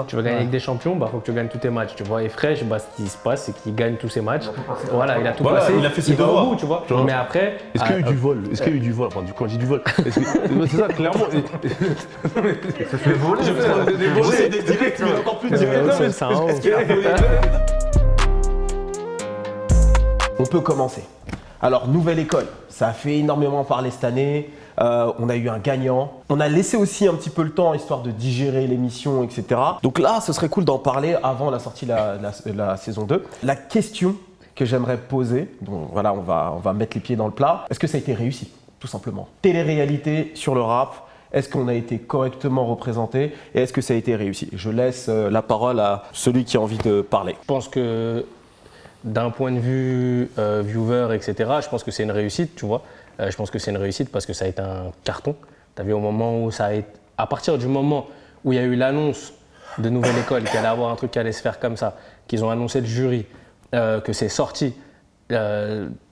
Tu veux gagner avec des champions, bah faut que tu gagnes tous tes matchs, tu vois. Et Fresh, bah ce qui se passe, c'est qu'il gagne tous ses matchs. Voilà, il a tout passé. Il a fait ses va devoirs, au bout, tu vois. Mais après, est-ce qu'il y a eu du vol? Est-ce qu'il y a eu du vol? Enfin, quand je dis du vol, c'est ça, clairement. Ça fait voler. C'est des directs, mais encore plus direct. est-ce qu'il a volé? On peut commencer. Alors, nouvelle école, ça a fait énormément parler cette année. On a eu un gagnant. On a laissé aussi un petit peu le temps, histoire de digérer l'émission, etc. Donc là, ce serait cool d'en parler avant la sortie de la saison 2. La question que j'aimerais poser, donc voilà, on va mettre les pieds dans le plat. Est-ce que ça a été réussi, tout simplement? Télé-réalité sur le rap, est-ce qu'on a été correctement représenté et est-ce que ça a été réussi? Je laisse la parole à celui qui a envie de parler. Je pense que d'un point de vue viewer, etc., je pense que c'est une réussite, tu vois. Je pense que c'est une réussite parce que ça a été un carton. Tu as vu au moment où ça a été… À partir du moment où il y a eu l'annonce de Nouvelle École, qu'il allait avoir un truc qui allait se faire comme ça, qu'ils ont annoncé le jury, que c'est sorti,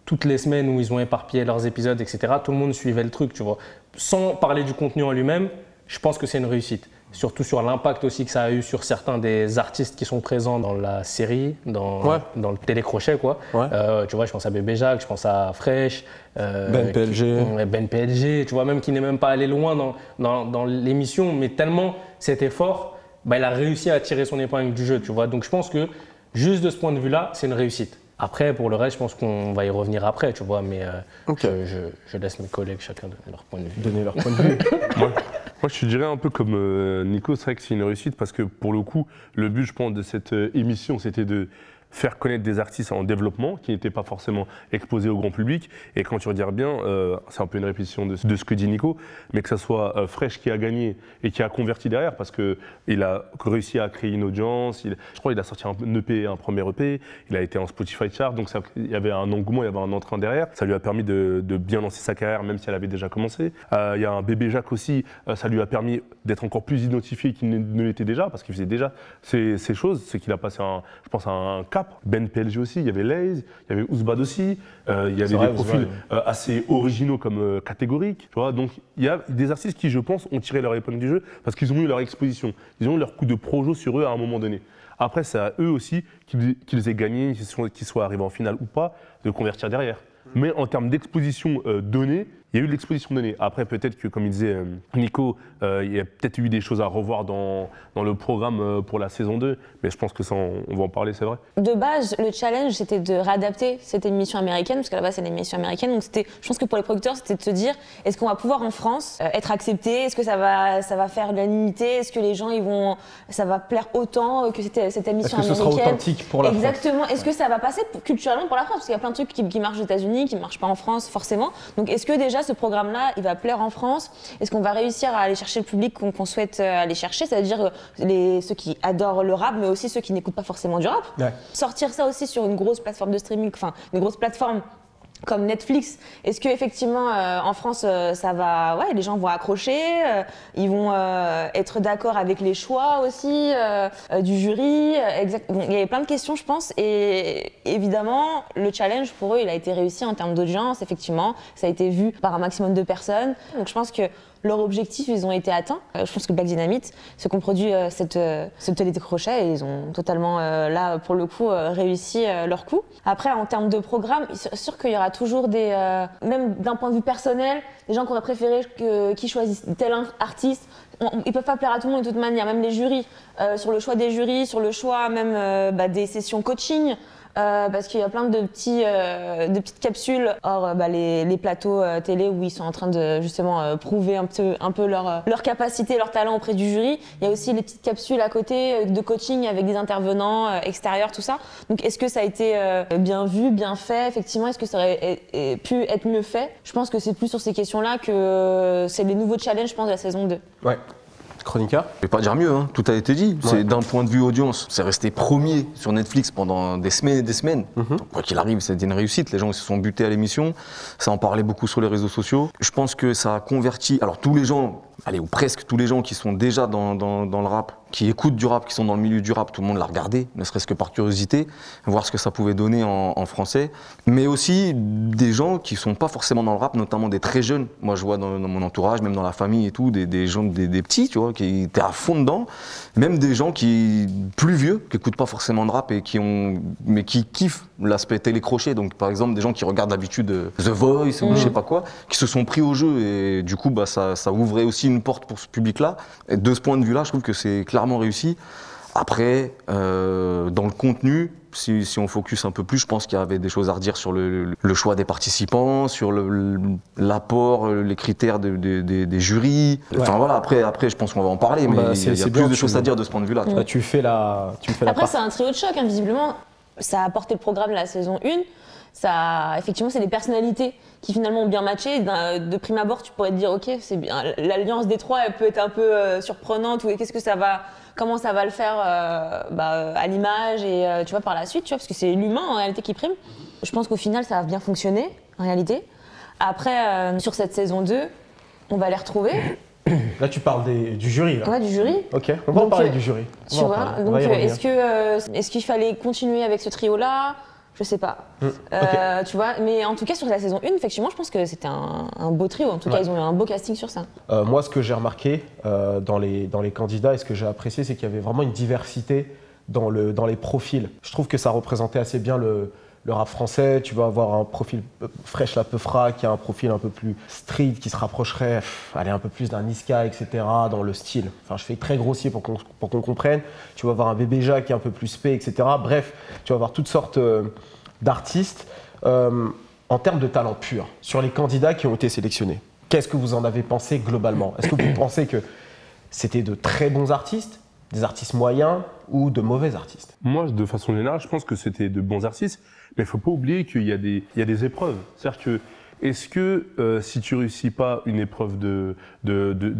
toutes les semaines où ils ont éparpillé leurs épisodes, etc., tout le monde suivait le truc, tu vois. Sans parler du contenu en lui-même, je pense que c'est une réussite. Surtout sur l'impact aussi que ça a eu sur certains des artistes qui sont présents dans la série, dans le télécrochet, quoi. Tu vois, je pense à Bébé Jacques, je pense à Fresh, Ben PLG. Ben PLG, tu vois, même qui n'est même pas allé loin dans l'émission, mais tellement c'était fort, bah, il a réussi à tirer son épingle du jeu, tu vois. Donc je pense que juste de ce point de vue-là, c'est une réussite. Après, pour le reste, je pense qu'on va y revenir après, tu vois, mais je laisse mes collègues chacun donner leur point de vue. Donner leur point de vue. Moi, je te dirais un peu comme Nico, c'est vrai que c'est une réussite parce que pour le coup, le but, je pense, de cette émission, c'était de faire connaître des artistes en développement qui n'étaient pas forcément exposés au grand public. Et quand tu regardes bien, c'est un peu une répétition de ce que dit Nico, mais que ce soit Fresh qui a gagné et qui a converti derrière parce qu'il a réussi à créer une audience. Je crois qu'il a sorti un premier EP, il a été en Spotify chart, donc il y avait un engouement, il y avait un entrain derrière. Ça lui a permis de bien lancer sa carrière, même si elle avait déjà commencé. Il y a un Bébé Jacques aussi, ça lui a permis d'être encore plus identifié qu'il ne l'était déjà, parce qu'il faisait déjà ces choses. C'est qu'il a passé, je pense, un cap. Ben PLG aussi, il y avait Laze, il y avait Ouzbad aussi, il y avait des profils assez originaux comme catégoriques. Tu vois, donc il y a des artistes qui, je pense, ont tiré leur épingle du jeu parce qu'ils ont eu leur exposition, ils ont eu leur coup de projo sur eux à un moment donné. Après, c'est à eux aussi qu'ils aient gagné, qu'ils soient arrivés en finale ou pas, de convertir derrière. Mais en termes d'exposition donnée, il y a eu de l'exposition donnée. Après, peut-être que, comme il disait Nico, il y a peut-être eu des choses à revoir dans le programme pour la saison 2, mais je pense que ça, on va en parler, c'est vrai. De base, le challenge, c'était de réadapter cette émission américaine, parce qu'à la base, c'est une émission américaine. Donc, je pense que pour les producteurs, c'était de se dire, est-ce qu'on va pouvoir en France être accepté? Est-ce que ça va faire l'unanimité? Est-ce que les gens, ça va plaire autant que cette émission américaine? Est-ce que ce sera authentique pour la France? Exactement. Est-ce que ça va passer culturellement pour la France? Parce qu'il y a plein de trucs qui marchent aux États-Unis, qui ne marchent pas en France, forcément. Donc, est-ce que déjà, ce programme-là, il va plaire en France? Est-ce qu'on va réussir à aller chercher le public qu'on souhaite aller chercher, c'est-à-dire ceux qui adorent le rap, mais aussi ceux qui n'écoutent pas forcément du rap? Sortir ça aussi sur une grosse plateforme de streaming, enfin une grosse plateforme comme Netflix, est-ce que effectivement en France les gens vont accrocher, ils vont être d'accord avec les choix aussi du jury, il y avait plein de questions je pense, et évidemment le challenge pour eux il a été réussi en termes d'audience, effectivement ça a été vu par un maximum de personnes, donc je pense que leur objectif, ils ont été atteints. Je pense que Black Dynamite, ceux qui ont produit ce télécrochet, ils ont totalement, là, pour le coup, réussi leur coup. Après, en termes de programme, c'est sûr qu'il y aura toujours même d'un point de vue personnel, des gens qui auraient préféré qu'ils choisissent tel artiste. Ils peuvent pas plaire à tout le monde de toute manière, même les jurys, sur le choix des jurys, sur le choix même des sessions coaching. Parce qu'il y a plein de petites capsules hors les plateaux télé où ils sont en train de justement prouver un peu leur capacité, leur talent auprès du jury. Il y a aussi les petites capsules à côté de coaching avec des intervenants extérieurs, tout ça. Donc est-ce que ça a été bien vu, bien fait? Effectivement, est-ce que ça aurait pu être mieux fait? Je pense que c'est plus sur ces questions-là que c'est les nouveaux challenges, je pense, de la saison 2. Ouais. Chroniqueur? Je vais pas dire mieux, hein. Tout a été dit. C'est d'un point de vue audience, c'est resté premier sur Netflix pendant des semaines et des semaines. Donc, quoi qu'il arrive, c'était une réussite. Les gens ils se sont butés à l'émission. Ça en parlait beaucoup sur les réseaux sociaux. Je pense que ça a converti. Alors tous les gens allez, ou presque tous les gens qui sont déjà dans le rap, qui écoutent du rap, qui sont dans le milieu du rap, tout le monde l'a regardé, ne serait-ce que par curiosité, voir ce que ça pouvait donner en français. Mais aussi des gens qui sont pas forcément dans le rap, notamment des très jeunes. Moi, je vois dans mon entourage, même dans la famille et tout, des gens, des petits, tu vois, qui étaient à fond dedans. Même des gens plus vieux, qui écoutent pas forcément de rap et mais qui kiffent l'aspect télécrochet. Donc, par exemple, des gens qui regardent d'habitude The Voice ou je sais pas quoi, qui se sont pris au jeu et du coup, bah, ça ouvrait aussi une porte pour ce public-là. Et de ce point de vue-là, je trouve que c'est clairement réussi. Après, dans le contenu, si on focus un peu plus, je pense qu'il y avait des choses à redire sur le choix des participants, sur l'apport, les critères des jurys. Enfin voilà, après je pense qu'on va en parler, mais il y a plus de choses à dire de ce point de vue-là. Tu fais la Après, c'est un trio de choc, hein, visiblement. Ça a apporté le programme de la saison 1. Effectivement, c'est des personnalités qui finalement ont bien matché. De prime abord, tu pourrais te dire, ok, c'est bien. L'alliance des trois, elle peut être un peu surprenante. Ou comment ça va le faire à l'image et tu vois par la suite, tu vois, parce que c'est l'humain en réalité qui prime. Je pense qu'au final, ça a bien fonctionné en réalité. Après, sur cette saison 2, on va les retrouver. Là, tu parles du jury. Là. Ouais, du jury. Ok, on va en parler du jury. Tu vois, donc est-ce qu'il fallait continuer avec ce trio-là ? Je sais pas. Okay. Tu vois, mais en tout cas, sur la saison 1, effectivement, je pense que c'était un beau trio. En tout cas, ils ont eu un beau casting sur ça. Moi, ce que j'ai remarqué dans les candidats et ce que j'ai apprécié, c'est qu'il y avait vraiment une diversité dans les profils. Je trouve que ça représentait assez bien le rap français. Tu vas avoir un profil Fresh la Peufra qui a un profil un peu plus street, qui se rapprocherait un peu plus d'un Niska, etc. dans le style. Enfin, je fais très grossier pour qu'on comprenne. Tu vas avoir un Bébé Jacques qui est un peu plus spé, etc. Bref, tu vas avoir toutes sortes d'artistes. En termes de talent pur, sur les candidats qui ont été sélectionnés, qu'est-ce que vous en avez pensé globalement ? Est-ce que vous pensez que c'était de très bons artistes, des artistes moyens ou de mauvais artistes ? Moi, de façon générale, je pense que c'était de bons artistes, mais il ne faut pas oublier qu'il y a des épreuves. C'est-à-dire que, est-ce que si tu ne réussis pas une épreuve de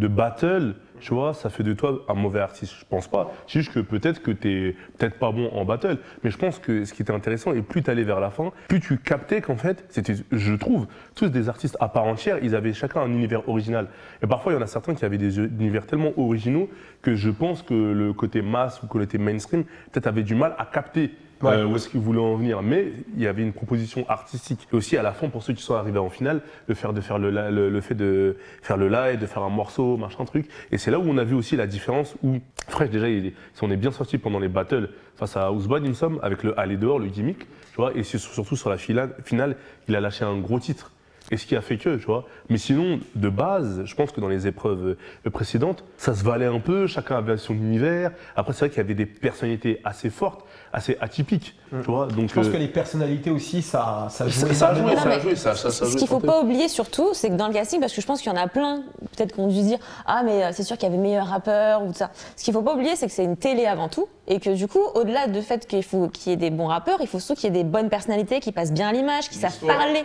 battle, tu vois, ça fait de toi un mauvais artiste? Je pense pas. C'est juste que peut-être que tu n'es peut-être pas bon en battle, mais je pense que ce qui était intéressant, et plus tu allais vers la fin, plus tu captais qu'en fait, c'était, je trouve, tous des artistes à part entière, ils avaient chacun un univers original. Et parfois, il y en a certains qui avaient des univers tellement originaux que je pense que le côté masse ou le côté mainstream, peut-être avait du mal à capter où est-ce qu'ils voulaient en venir. Mais il y avait une proposition artistique. Et aussi, à la fin, pour ceux qui sont arrivés en finale, le fait de faire le live, de faire un morceau, machin truc. Et c'est là où on a vu aussi la différence où Fresh, déjà, il s'en est bien sorti pendant les battles face à Ousbad, il me semble, avec le Aller dehors, le gimmick, tu vois. Et surtout sur la finale, il a lâché un gros titre. Et ce qui a fait que, tu vois. Mais sinon, de base, je pense que dans les épreuves précédentes, ça se valait un peu, chacun avait son univers. Après, c'est vrai qu'il y avait des personnalités assez fortes, assez atypiques, tu vois. Donc, je pense que les personnalités aussi, ça jouait. Ça a joué. Ce qu'il faut pas oublier surtout, c'est que dans le casting, parce que je pense qu'il y en a plein, peut-être qu'on dû se dire « Ah, mais c'est sûr qu'il y avait meilleur rappeur » ou tout ça. Ce qu'il faut pas oublier, c'est que c'est une télé avant tout. Et que du coup, au-delà du fait qu'il y ait des bons rappeurs, il faut surtout qu'il y ait des bonnes personnalités qui passent bien à l'image, qui savent parler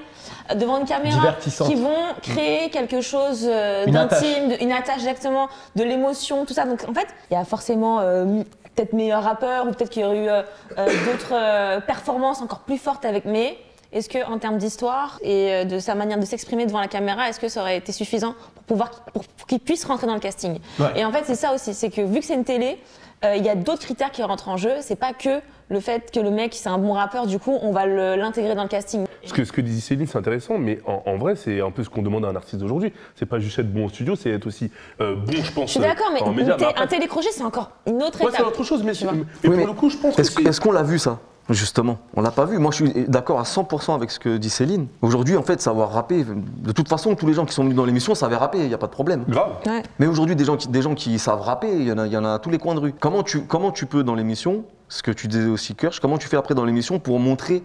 devant une caméra, qui vont créer quelque chose d'intime, une attache exactement, de l'émotion, tout ça. Donc en fait, il y a forcément peut-être meilleur rappeur ou peut-être qu'il y aurait eu d'autres performances encore plus fortes avec mais. Est-ce qu'en termes d'histoire et de sa manière de s'exprimer devant la caméra, est-ce que ça aurait été suffisant pour qu'il puisse rentrer dans le casting ? Et en fait, c'est ça aussi, c'est que vu que c'est une télé, il y a d'autres critères qui rentrent en jeu. C'est pas que le fait que le mec c'est un bon rappeur, du coup on va l'intégrer dans le casting. Ce que dit Céline, c'est intéressant, mais en vrai c'est un peu ce qu'on demande à un artiste d'aujourd'hui. C'est pas juste être bon au studio, c'est être aussi bon, je pense. Je suis d'accord, mais un télécrochet c'est encore une autre étape. C'est autre chose, mais pour le coup je pense que est-ce qu'on l'a vu ça ? Justement, on l'a pas vu. Moi, je suis d'accord à 100% avec ce que dit Céline. Aujourd'hui, en fait, savoir rapper, de toute façon, tous les gens qui sont venus dans l'émission savaient rapper, il n'y a pas de problème. Grave. Ouais. Mais aujourd'hui, des gens qui savent rapper, il y en a à tous les coins de rue. Comment tu peux, dans l'émission, ce que tu disais aussi, Kirsch, comment tu fais après dans l'émission pour montrer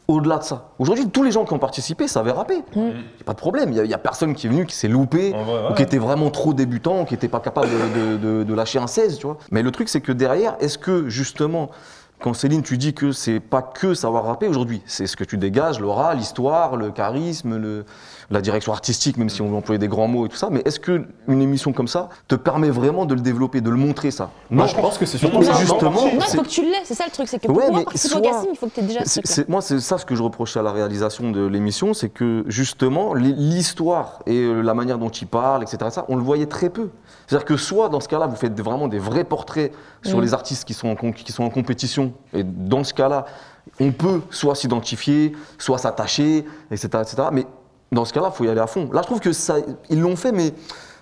au-delà de ça? Aujourd'hui, tous les gens qui ont participé savaient rapper. Il n'y a pas de problème. Il n'y a personne qui est venu, qui s'est loupé, ou qui était vraiment trop débutant, qui n'était pas capable de lâcher un 16, tu vois. Mais le truc, c'est que derrière, est-ce que, justement, quand Céline, tu dis que c'est pas que savoir rapper aujourd'hui, c'est ce que tu dégages, l'aura, l'histoire, le charisme, la direction artistique, même si on veut employer des grands mots et tout ça, mais est-ce qu'une émission comme ça te permet vraiment de le développer, de le montrer ça? Moi, je pense que c'est surtout Mais ça. justement, Non, il faut que tu l'aies, c'est ça le truc, c'est que pour Ouais, pouvoir mais participer au soit- casting, il faut que tu aies déjà ce truc-là. Moi, c'est ça ce que je reprochais à la réalisation de l'émission, c'est que justement, l'histoire et la manière dont il parle, etc., ça, on le voyait très peu. C'est-à-dire que soit, dans ce cas-là, vous faites vraiment des vrais portraits sur les artistes qui sont en compétition, et dans ce cas-là, on peut soit s'identifier, soit s'attacher, etc., etc., mais dans ce cas-là, il faut y aller à fond. Là, je trouve que ça, ils l'ont fait, mais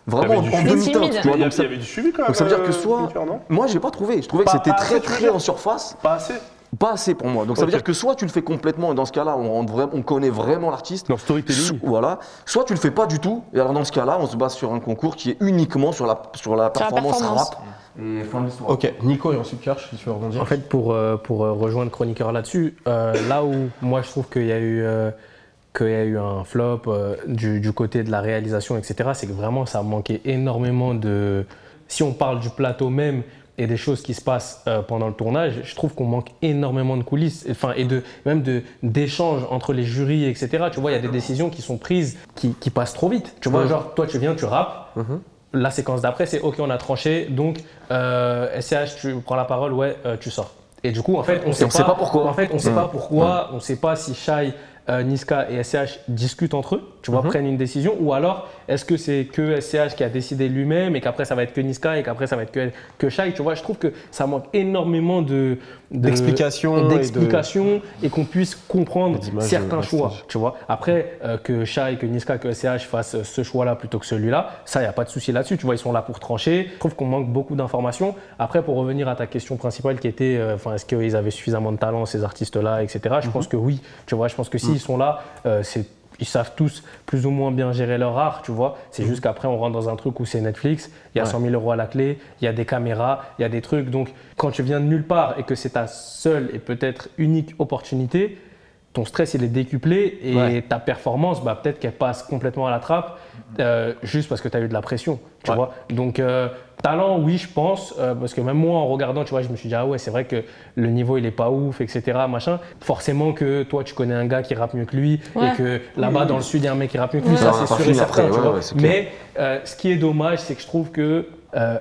vraiment Il y en avait du demi-teinte. timide. tu vois, Il donc ça- y avait du suivi quand même. donc ça veut dire que soit... Hunter, non Moi, j'ai pas trouvé. Je trouvais que Pas- c'était pas très, assez, tu veux très dire en surface. Pas assez. Pas assez pour moi. Donc ça veut Ok. dire que soit tu le fais complètement, et dans ce cas-là, on connaît vraiment l'artiste. Dans storytelling. Voilà. Soit tu le fais pas du tout, et alors dans ce cas-là, on se base sur un concours qui est uniquement sur la performance performance. rap. Et fin de l'histoire. Ok, Nico et ensuite Kirsch, si tu veux rebondir. En fait, pour rejoindre Chroniqueur là-dessus, là où moi je trouve qu'il y a eu un flop du côté de la réalisation, etc., c'est que vraiment ça manquait énormément de... Si on parle du plateau même et des choses qui se passent pendant le tournage, je trouve qu'on manque énormément de coulisses, même d'échanges entre les jurys, etc. Tu vois, il y a des décisions qui sont prises qui passent trop vite. Tu vois, genre, toi tu viens, tu rappes. La séquence d'après, c'est OK, on a tranché, donc SCH, tu prends la parole, ouais, tu sors. Et du coup, en fait, on sait pas pourquoi. En fait, on sait pas pourquoi, on sait pas si Shai, Niska et SCH discutent entre eux, tu vois, prennent une décision, ou alors est-ce que c'est que SCH qui a décidé lui-même et qu'après ça va être que Niska et qu'après ça va être que Shai, tu vois, je trouve que ça manque énormément D'explications et qu'on puisse comprendre d'images certains choix, backstage. tu vois. Après, que Shai, que Niska, que SCH fassent ce choix-là plutôt que celui-là, ça, il n'y a pas de souci là-dessus, tu vois, ils sont là pour trancher. Je trouve qu'on manque beaucoup d'informations. Après, pour revenir à ta question principale qui était, est-ce qu'ils avaient suffisamment de talent, ces artistes-là, etc., je pense que oui, tu vois, je pense que s'ils sont là, ils savent tous plus ou moins bien gérer leur art, tu vois. C'est juste qu'après, on rentre dans un truc où c'est Netflix, il y a 100 000 € à la clé, il y a des caméras, il y a des trucs. Donc, quand tu viens de nulle part et que c'est ta seule et peut-être unique opportunité, ton stress, il est décuplé et ta performance, bah, peut-être qu'elle passe complètement à la trappe juste parce que tu as eu de la pression, tu vois. Donc, talent, oui, je pense, parce que même moi, en regardant, tu vois, je me suis dit, ah ouais, c'est vrai que le niveau, il est pas ouf, etc., machin. Forcément que toi, tu connais un gars qui rappe mieux que lui et que là-bas, dans le sud, il y a un mec qui rappe mieux que lui, ça, on a c'est pas sûr et fini certain, après, tu vois. ouais, c'est clair. Mais ce qui est dommage, c'est que je trouve que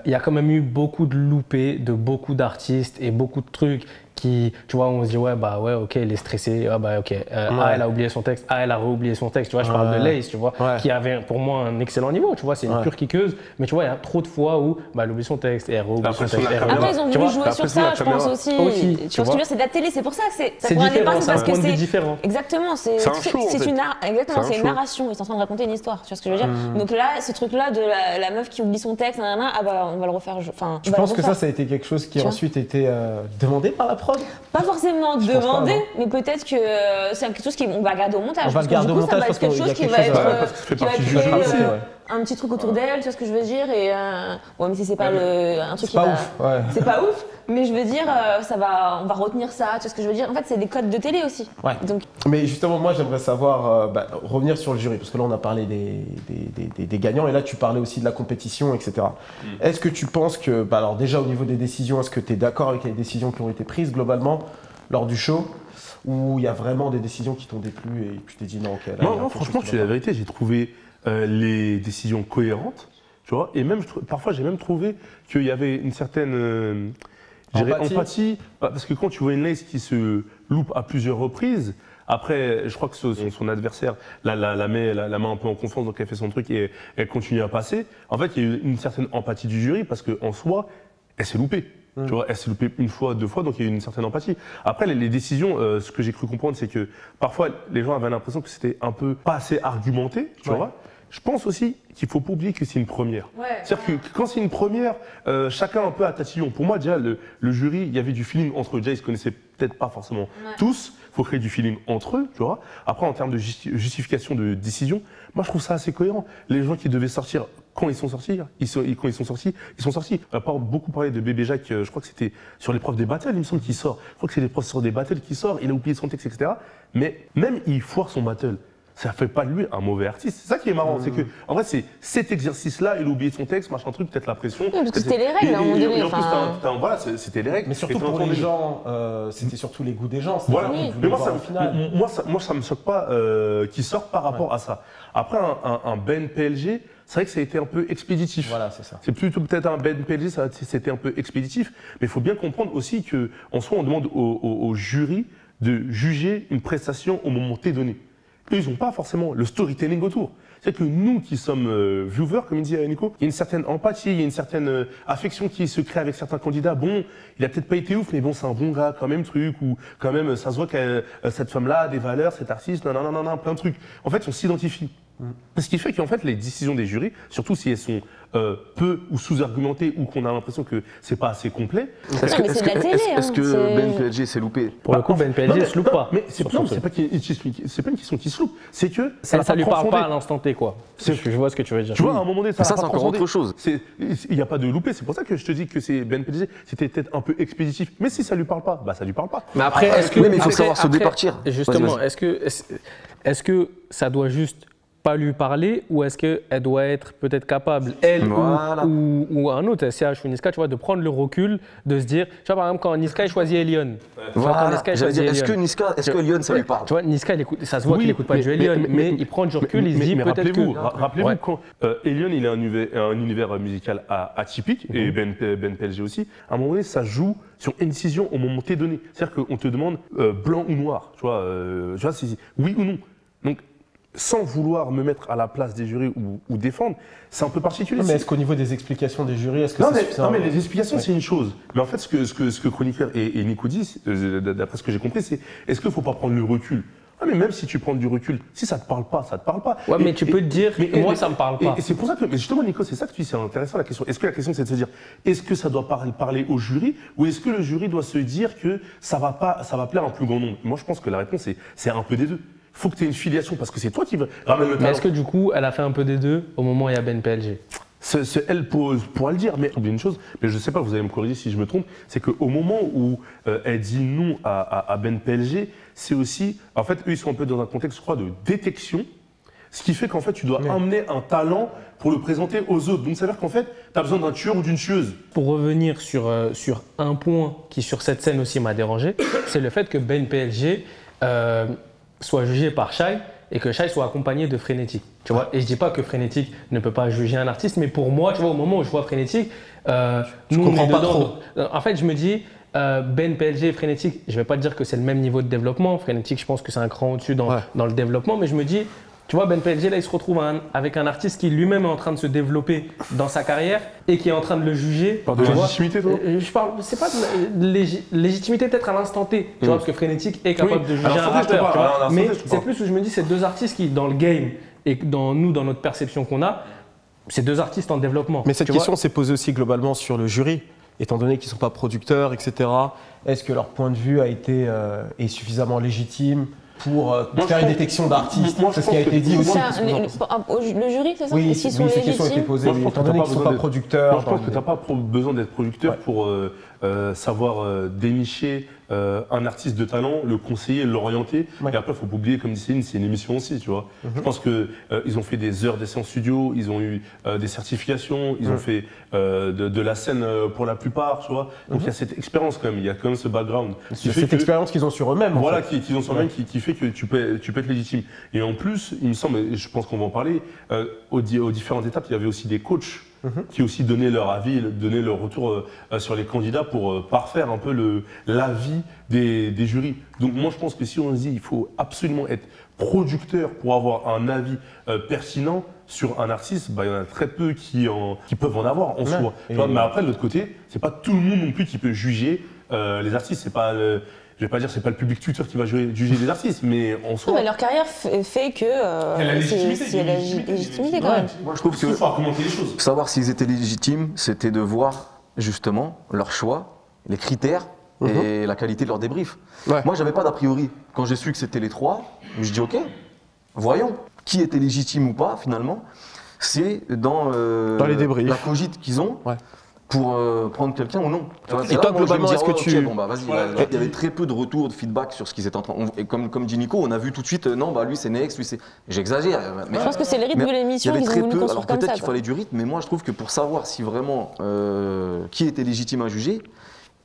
il y a quand même eu beaucoup de loupés de beaucoup d'artistes et beaucoup de trucs qui, tu vois, on se dit, ouais, bah ouais, ok, il est stressé, ah bah ok, ah, elle a oublié son texte, ah, elle a réoublié son texte, tu vois, je parle de Lace, tu vois, qui avait pour moi un excellent niveau, tu vois, c'est une pure kickeuse, mais tu vois, il y a trop de fois où bah, elle oublie son texte et elle réoublie son texte. Après, ils ont voulu jouer sur ça, je pense aussi. Tu vois ce que je veux dire, c'est de la télé, c'est pour ça que ça prend un débat, c'est parce que c'est différent. Exactement, c'est une narration, ils sont en train de raconter une histoire, tu vois ce que je veux dire. Donc là, ce truc-là de la meuf qui oublie son texte, ah bah on va le refaire. Enfin, tu penses que ça a été quelque chose qui a ensuite été demandé par la prod? Pas forcément demandé, mais peut-être que c'est quelque chose qu'on va garder au montage. On va le garder au montage parce que quelque chose qui va être jeu. un petit truc autour d'elle, tu vois ce que je veux dire, et ouais, mais si c'est pas un truc qui va, c'est pas ouf, mais je veux dire, on va retenir ça, tu vois ce que je veux dire. En fait, c'est des codes de télé aussi. Ouais. Donc, mais justement, moi, j'aimerais savoir, revenir sur le jury, parce que là, on a parlé des gagnants, et là, tu parlais aussi de la compétition, etc. Est-ce que tu penses que, alors déjà au niveau des décisions, est-ce que tu es d'accord avec les décisions qui ont été prises globalement lors du show, ou il y a vraiment des décisions qui t'ont déplu et tu t'es dit non, ok. Là, Non, franchement, tu dis la vérité, j'ai trouvé les décisions cohérentes, tu vois, et même parfois j'ai même trouvé qu'il y avait une certaine empathie, parce que quand tu vois une Lace qui se loupe à plusieurs reprises, après, je crois que son adversaire la met la main un peu en confiance, donc elle fait son truc et elle continue à passer. En fait, il y a eu une certaine empathie du jury parce qu'en soi, elle s'est loupée. Tu vois, elle s'est loupée une fois, deux fois, donc il y a eu une certaine empathie. Après, les décisions, ce que j'ai cru comprendre, c'est que parfois, les gens avaient l'impression que c'était un peu pas assez argumenté, tu vois. Je pense aussi qu'il ne faut pas oublier que c'est une première. C'est-à-dire que quand c'est une première, chacun un peu à tatillon. Pour moi, déjà, le jury, il y avait du feeling entre eux. Déjà, ils se connaissaient peut-être pas forcément tous. Il faut créer du feeling entre eux, tu vois. Après, en termes de justification de décision, moi, je trouve ça assez cohérent. Les gens qui devaient sortir, quand ils sont sortis, ils sont sortis. On a pas beaucoup parlé de Bébé Jacques, je crois que c'était sur l'épreuve des battles, il me semble qu'il sort. Je crois que c'est l'épreuve sur des battles qui sort, il a oublié son texte, etc. Mais même il foire son battle. ça fait pas de lui un mauvais artiste. C'est ça qui est marrant, c'est que en vrai c'est cet exercice-là, il a oublié son texte, machin truc, peut-être la pression. parce que c'était les règles à un moment donné. Et en plus, voilà, c'était les règles. Mais surtout pour les gens, c'était surtout les goûts des gens. Voilà. Oui. Mais moi, ça me choque pas qu'il sorte par rapport à ça. Après, un Ben PLG, c'est vrai que ça a été un peu expéditif. Voilà, c'est ça. C'est plutôt peut-être un Ben PLG, c'était un peu expéditif. Mais il faut bien comprendre aussi qu'en soi, on demande au jury de juger une prestation au moment T donné. Eux, ils n'ont pas forcément le storytelling autour. C'est que nous qui sommes viewers, comme il dit Nico, il y a une certaine empathie, il y a une certaine affection qui se crée avec certains candidats. Bon, il a peut-être pas été ouf, mais bon, c'est un bon gars, quand même, truc, ou quand même, ça se voit que cette femme-là a des valeurs, cet artiste, non, plein de trucs. En fait, on s'identifie. Ce qui fait qu'en fait, les décisions des jurys, surtout si elles sont peu ou sous-argumentées ou qu'on a l'impression que c'est pas assez complet. Est-ce que Ben PLG s'est loupé? Pour le coup, Ben PLG se loupe pas. Mais c'est pas une question qui se loupe, c'est que ça lui parle pas à l'instant T, quoi. Je vois ce que tu veux dire. Tu vois, à un moment donné, ça c'est encore autre chose. Il n'y a pas de loupé, c'est pour ça que je te dis que c'est Ben PLG, c'était peut-être un peu expéditif. Mais si ça lui parle pas, bah ça lui parle pas. Mais après, il faut savoir se départir. Justement, est-ce que ça doit juste pas lui parler ou est-ce qu'elle doit être peut-être capable, elle ou un autre, SCH ou Niska, tu vois, de prendre le recul, de se dire, tu vois, par exemple, quand Niska choisit Elion. Est-ce que Elion, ça lui parle? Tu vois, Niska, ça se voit qu'il n'écoute pas du Elion, mais il prend du recul, il se dit peut-être que. Rappelez-vous, quand Elion, il a un univers musical atypique, et Ben PLG aussi, à un moment donné, ça joue sur une décision au moment T donné. C'est-à-dire qu'on te demande blanc ou noir, tu vois, oui ou non. Donc, sans vouloir me mettre à la place des jurys ou défendre, c'est un peu particulier. Non, mais est-ce qu'au niveau des explications des jurys, est-ce que c'est suffisant? Non, mais les explications, c'est une chose. Mais en fait, ce que Chroniqueur et Nico disent, d'après ce que j'ai compris, c'est est-ce qu'il ne faut pas prendre le recul? Ah, mais même si tu prends du recul, si ça ne te parle pas, ça ne te parle pas. Ouais, mais tu peux te dire, moi, ça ne me parle pas. Et c'est pour ça que, mais justement, Nico, c'est ça que tu dis, c'est intéressant la question. Est-ce que la question, c'est de se dire, est-ce que ça doit parler au jury ou est-ce que le jury doit se dire que ça va plaire à un plus grand nombre? Moi, je pense que la réponse, c'est un peu des deux. Il faut que tu aies une filiation parce que c'est toi qui ramène le talent. Mais est-ce que du coup, elle a fait un peu des deux au moment où il y a Ben PLG? Elle pourra le dire, mais oubliez une chose, mais je ne sais pas, vous allez me corriger si je me trompe, c'est qu'au moment où elle dit non à Ben PLG, c'est aussi, en fait, eux, ils sont un peu dans un contexte, je crois, de détection, ce qui fait qu'en fait, tu dois amener un talent pour le présenter aux autres. Donc, ça veut dire qu'en fait, tu as besoin d'un tueur ou d'une tueuse. Pour revenir sur un point qui, sur cette scène aussi, m'a dérangé, c'est le fait que Ben PLG soit jugé par Shai et que Shai soit accompagné de Frénétique. Tu vois, et je dis pas que Frénétique ne peut pas juger un artiste, mais pour moi, tu vois, au moment où je vois Frénétique, je comprends pas trop. En fait, je me dis, Ben PLG et Frénétique, je vais pas te dire que c'est le même niveau de développement. Frénétique, je pense que c'est un cran au-dessus dans le développement, mais je me dis, tu vois, Ben PLG, là, il se retrouve avec un artiste qui lui-même est en train de se développer dans sa carrière et qui est en train de le juger. Par de légitimité, toi? Je parle, c'est pas de légitimité peut-être à l'instant T, tu vois, parce que Frénétique est capable de juger un rappeur, tu vois, mais c'est plus où je me dis, c'est deux artistes qui, dans le game et dans notre perception qu'on a, c'est deux artistes en développement. Mais cette question s'est posée aussi globalement sur le jury, étant donné qu'ils ne sont pas producteurs, etc. Est-ce que leur point de vue est suffisamment légitime pour faire une détection d'artistes? C'est ce qui a été dit aussi. Le jury, c'est ça? Oui, cette question a été posée. Étant donné qu'ils ne sont pas producteurs. Je pense que tu n'as pas besoin d'être producteur pour savoir dénicher un artiste de talent, le conseiller, l'orienter. Et après, il ne faut pas oublier, comme dit Céline, c'est une émission aussi, tu vois. Je pense qu'ils ont fait des heures d'essai en studio, ils ont eu des certifications, ils ont fait de la scène pour la plupart, tu vois. Donc il y a cette expérience quand même, il y a quand même ce background. Cette expérience qu'ils ont sur eux-mêmes. Voilà, qu'ils ont sur eux-mêmes qui fait que tu peux être légitime. Et en plus, il me semble, et je pense qu'on va en parler, aux différentes étapes, il y avait aussi des coachs qui aussi donnaient leur avis, donnaient leur retour sur les candidats pour parfaire un peu l'avis des jurys. Donc moi je pense que si on se dit il faut absolument être producteur pour avoir un avis pertinent sur un artiste, bah, il y en a très peu qui peuvent en avoir en soi. Mais après de l'autre côté, c'est pas tout le monde non plus qui peut juger les artistes. C'est pas je vais pas dire c'est pas le public Twitter qui va juger les artistes, mais en soi. Non, mais leur carrière fait que il y a la légitimité quand même. Moi je trouve qu'il faut argumenter les choses. Savoir s'ils étaient légitimes, c'était de voir justement leur choix, les critères et la qualité de leur débrief. Moi j'avais pas d'a priori. Quand j'ai su que c'était les trois, je dis ok, voyons qui était légitime ou pas finalement. C'est dans les débriefs, la cogite qu'ils ont. pour prendre quelqu'un ou non. Tu vois, Et toi, globalement, est-ce que tu... bon, bah, vas-y, il y avait très peu de retours, de feedback sur ce qu'ils étaient en train. Et comme dit Nico, on a vu tout de suite, non, bah lui c'est next, lui c'est. J'exagère. Je pense que c'est le rythme de l'émission qu'ils ont voulu construire alors comme ça. Peut-être qu'il fallait du rythme, mais moi je trouve que pour savoir si vraiment qui était légitime à juger,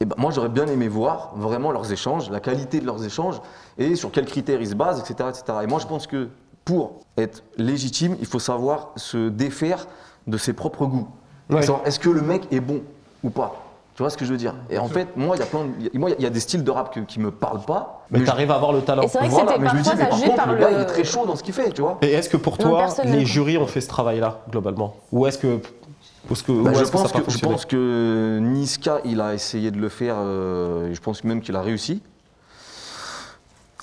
eh ben, moi j'aurais bien aimé voir vraiment leurs échanges, la qualité de leurs échanges et sur quels critères ils se basent, etc., etc. Et moi je pense que pour être légitime, il faut savoir se défaire de ses propres goûts. Ouais. Est-ce que le mec est bon ou pas? Tu vois ce que je veux dire? Et en fait, moi, il y a des styles de rap qui me parlent pas. Mais t'arrimes à avoir le talent. Et c'est vrai que Voilà, c'était mais je me dis, parfois mais par ça contre, par le gars, il est très chaud dans ce qu'il fait, tu vois. Et est-ce que pour Non, toi, personne les n'aime. jurys ont fait ce travail-là, globalement? Ou est-ce que... Bah, je ça pense que Niska, il a essayé de le faire, je pense même qu'il a réussi.